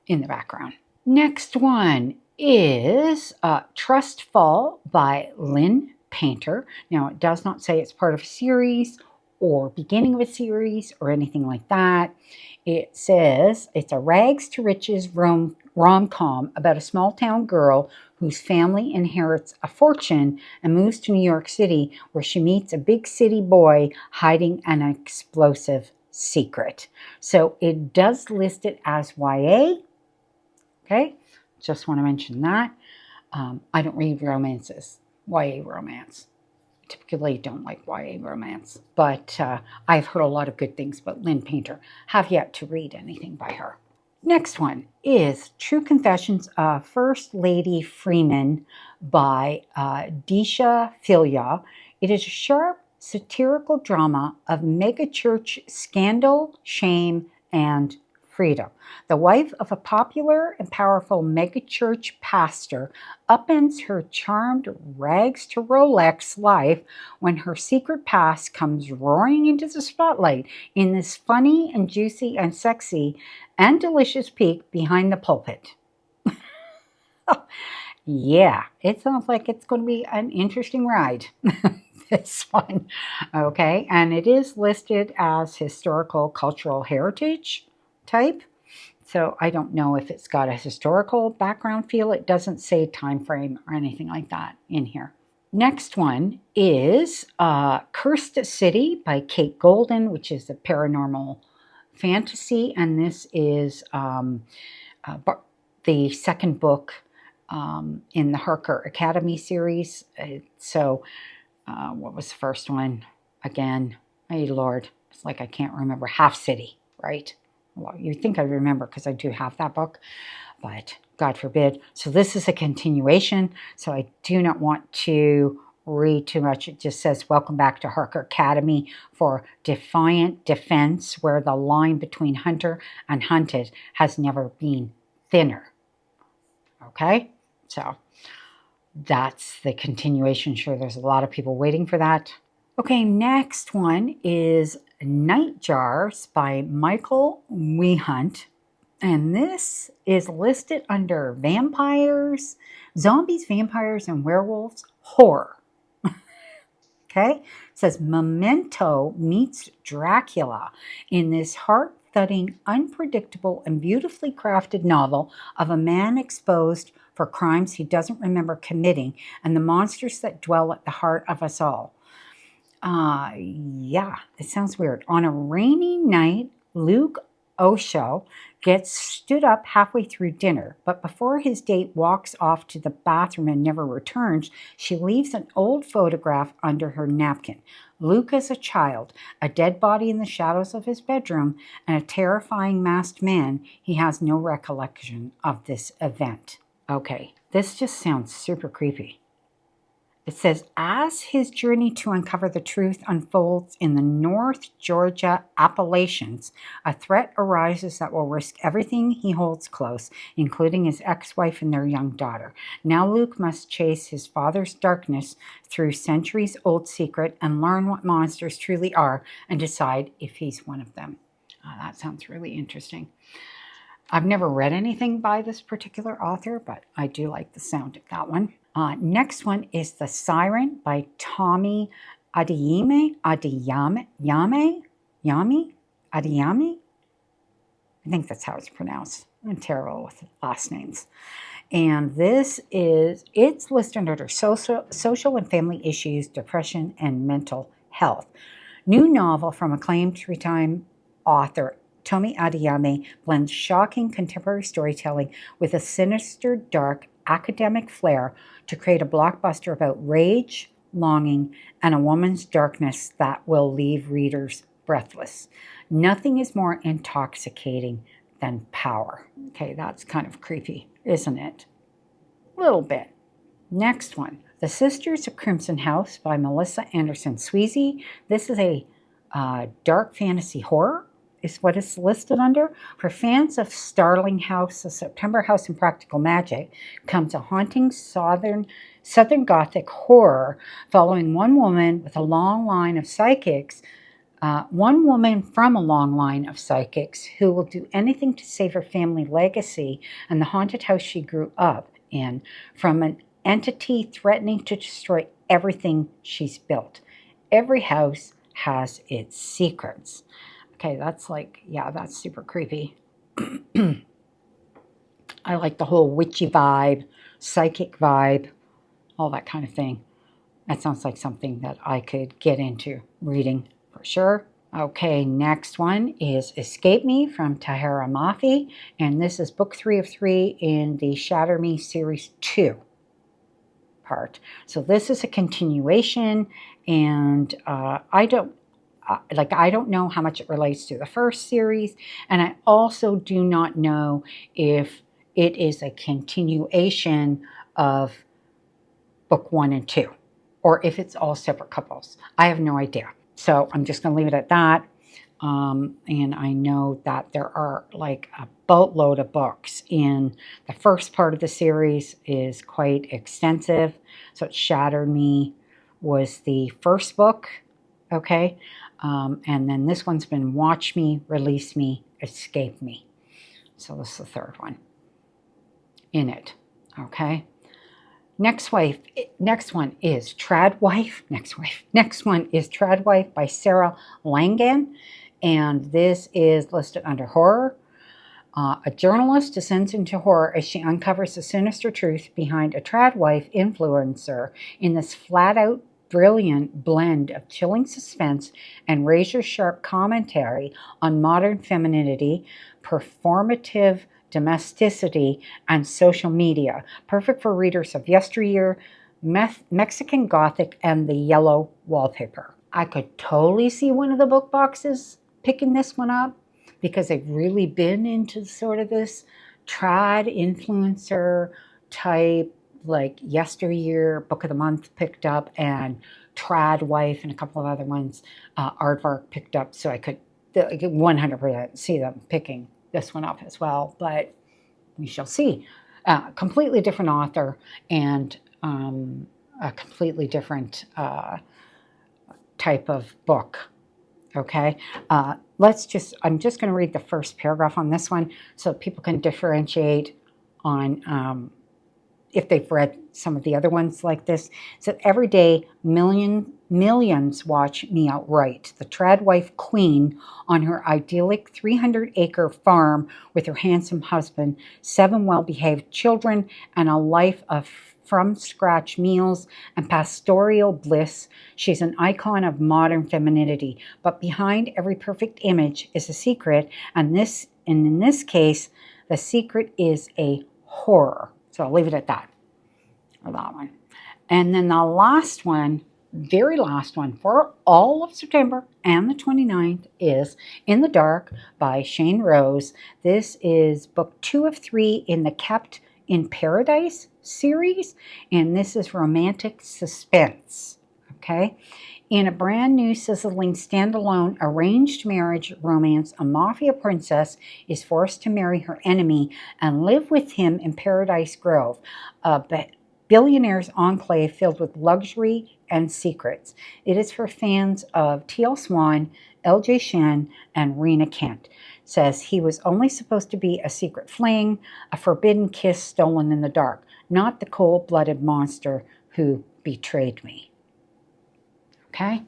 in the background. Next one is Trust Fall by Lynn Painter. Now, it does not say it's part of a series or beginning of a series or anything like that. It says it's a rags to riches rom-com about a small town girl whose family inherits a fortune and moves to New York City, where she meets a big city boy hiding an explosive secret. So it does list it as YA. Okay, just want to mention that. I don't read romances, YA romance. Typically don't like YA romance, but I've heard a lot of good things about Lynn Painter. Have yet to read anything by her. Next one is True Confessions of First Lady Freeman by Disha Filia. It is a sharp satirical drama of megachurch scandal, shame, and freedom. The wife of a popular and powerful megachurch pastor upends her charmed rags to Rolex life when her secret past comes roaring into the spotlight in this funny and juicy and sexy and delicious peek behind the pulpit. Yeah, it sounds like it's going to be an interesting ride. This one. Okay, and it is listed as historical cultural heritage type. So I don't know if it's got a historical background feel. It doesn't say time frame or anything like that in here. Next one is Cursed City by Kate Golden, which is a paranormal fantasy. And this is the second book in the Harker Academy series. What was the first one? Again, hey Lord, it's like I can't remember. Half City, right? Well, you'd think I remember because I do have that book, but God forbid. So this is a continuation, so I do not want to read too much. It just says, welcome back to Harker Academy for defiant defense, where the line between hunter and hunted has never been thinner. Okay, so that's the continuation. Sure, there's a lot of people waiting for that. Okay, next one is Night Jars by Michael Wehunt. And this is listed under vampires, zombies, vampires, and werewolves horror. Okay, it says Memento meets Dracula in this heart-thudding, unpredictable, and beautifully crafted novel of a man exposed for crimes he doesn't remember committing and the monsters that dwell at the heart of us all. Yeah, it sounds weird. On a rainy night, Luke Osho gets stood up halfway through dinner, but before his date walks off to the bathroom and never returns, she leaves an old photograph under her napkin. Luke as a child, a dead body in the shadows of his bedroom, and a terrifying masked man. He has no recollection of this event. Okay, this just sounds super creepy. It says, as his journey to uncover the truth unfolds in the North Georgia Appalachians, a threat arises that will risk everything he holds close, including his ex-wife and their young daughter. Now Luke must chase his father's darkness through centuries-old secret and learn what monsters truly are and decide if he's one of them. That sounds really interesting. I've never read anything by this particular author, but I do like the sound of that one. Next one is The Siren by Tommy Adeyemi. I think that's how it's pronounced. I'm terrible with last names. And it's listed under social and family issues, depression, and mental health. New novel from acclaimed three-time author Tommy Adeyemi blends shocking contemporary storytelling with a sinister, dark, academic flair to create a blockbuster about rage, longing, and a woman's darkness that will leave readers breathless. Nothing is more intoxicating than power. Okay, that's kind of creepy, isn't it? A little bit. Next one, The Sisters of Crimson House by Melissa Anderson Sweezy. This is a dark fantasy horror, is what it's listed under. For fans of Starling House, A September House, and Practical Magic comes a haunting Southern Gothic horror following one woman from a long line of psychics who will do anything to save her family legacy and the haunted house she grew up in from an entity threatening to destroy everything she's built. Every house has its secrets. Okay, that's super creepy. I like the whole witchy vibe, psychic vibe, all that kind of thing. That sounds like something that I could get into reading for sure. Okay, next one is Escape Me from Tahira Mafi, and this is book 3 of 3 in the Shatter Me series 2 part. So this is a continuation, and I don't know how much it relates to the first series, and I also do not know if it is a continuation of book 1 and 2, or if it's all separate couples. I have no idea. So I'm just going to leave it at that. And I know that there are like a boatload of books. In the first part of the series is quite extensive. So it Shattered Me was the first book, okay? And then this one's been Watch Me, Release Me, Escape Me. So this is the third one in it, okay? Next one is Tradwife. Next one is Tradwife by Sarah Langan. And this is listed under horror. A journalist descends into horror as she uncovers the sinister truth behind a tradwife influencer in this flat-out brilliant blend of chilling suspense and razor-sharp commentary on modern femininity, performative domesticity, and social media. Perfect for readers of yesteryear, Mexican Gothic, and the yellow wallpaper. I could totally see one of the book boxes picking this one up because they've really been into sort of this trad influencer type, like yesteryear book of the month picked up, and Trad Wife and a couple of other ones Aardvark picked up. So I could 100% see them picking this one up as well, but we shall see. Completely different author and a completely different type of book. Okay, I'm just going to read the first paragraph on this one so people can differentiate on if they've read some of the other ones like this. So every day, millions watch me outright, the tradwife queen on her idyllic 300-acre farm with her handsome husband, 7 well-behaved children, and a life of from-scratch meals and pastoral bliss. She's an icon of modern femininity, but behind every perfect image is a secret, and in this case, the secret is a horror. So I'll leave it at that, or that one. And then the last one, very last one for all of September and the 29th is In the Dark by Shane Rose. This is book 2 of 3 in the Kept in Paradise series, and this is romantic suspense, okay? In a brand new sizzling standalone arranged marriage romance, a mafia princess is forced to marry her enemy and live with him in Paradise Grove, a billionaire's enclave filled with luxury and secrets. It is for fans of T.L. Swan, L.J. Shen, and Rena Kent. Says he was only supposed to be a secret fling, a forbidden kiss stolen in the dark, not the cold-blooded monster who betrayed me. Okay,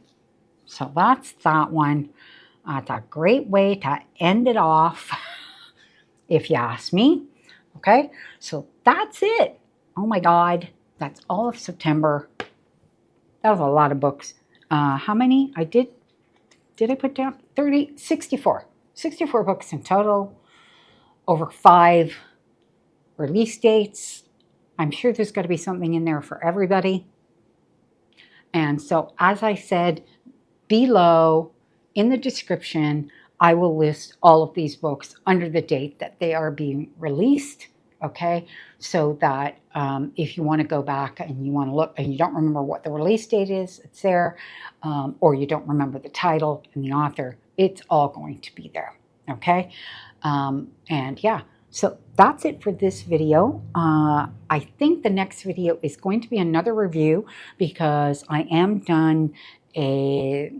so that's that one. It's a great way to end it off, if you ask me. Okay, so that's it. Oh my God, that's all of September. That was a lot of books. How many? Did I put down? 64 books in total, over 5 release dates. I'm sure there's got to be something in there for everybody. And so, as I said, below in the description, I will list all of these books under the date that they are being released, okay? So that if you want to go back and you want to look and you don't remember what the release date is, it's there, or you don't remember the title and the author, it's all going to be there, okay? And yeah, so that's it for this video. I think the next video is going to be another review because I am done a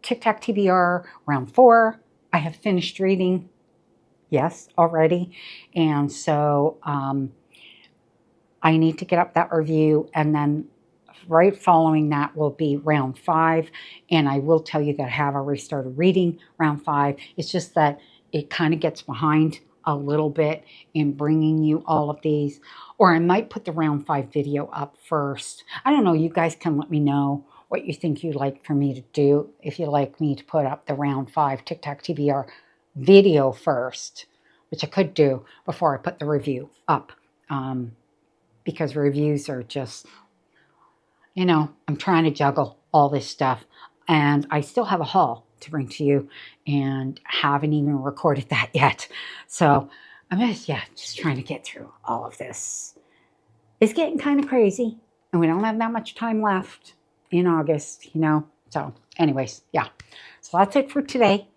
Tic-Tac TBR round 4. I have finished reading, yes, already. And so I need to get up that review, and then right following that will be round 5. And I will tell you that I have already started reading round 5. It's just that it kind of gets behind a little bit in bringing you all of these. Or I might put the round 5 video up first. I don't know. You guys can let me know what you think you'd like for me to do. If you'd like me to put up the round 5 Tic-Tac TBR video first, which I could do before I put the review up. Because reviews are just, you know, I'm trying to juggle all this stuff. And I still have a haul to bring to you and haven't even recorded that yet. So I'm just trying to get through all of this. It's getting kind of crazy, and we don't have that much time left in August, you know. So anyways, yeah. So that's it for today.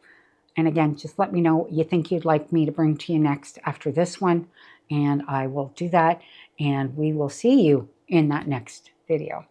And again, just let me know what you think you'd like me to bring to you next after this one, and I will do that, and we will see you in that next video.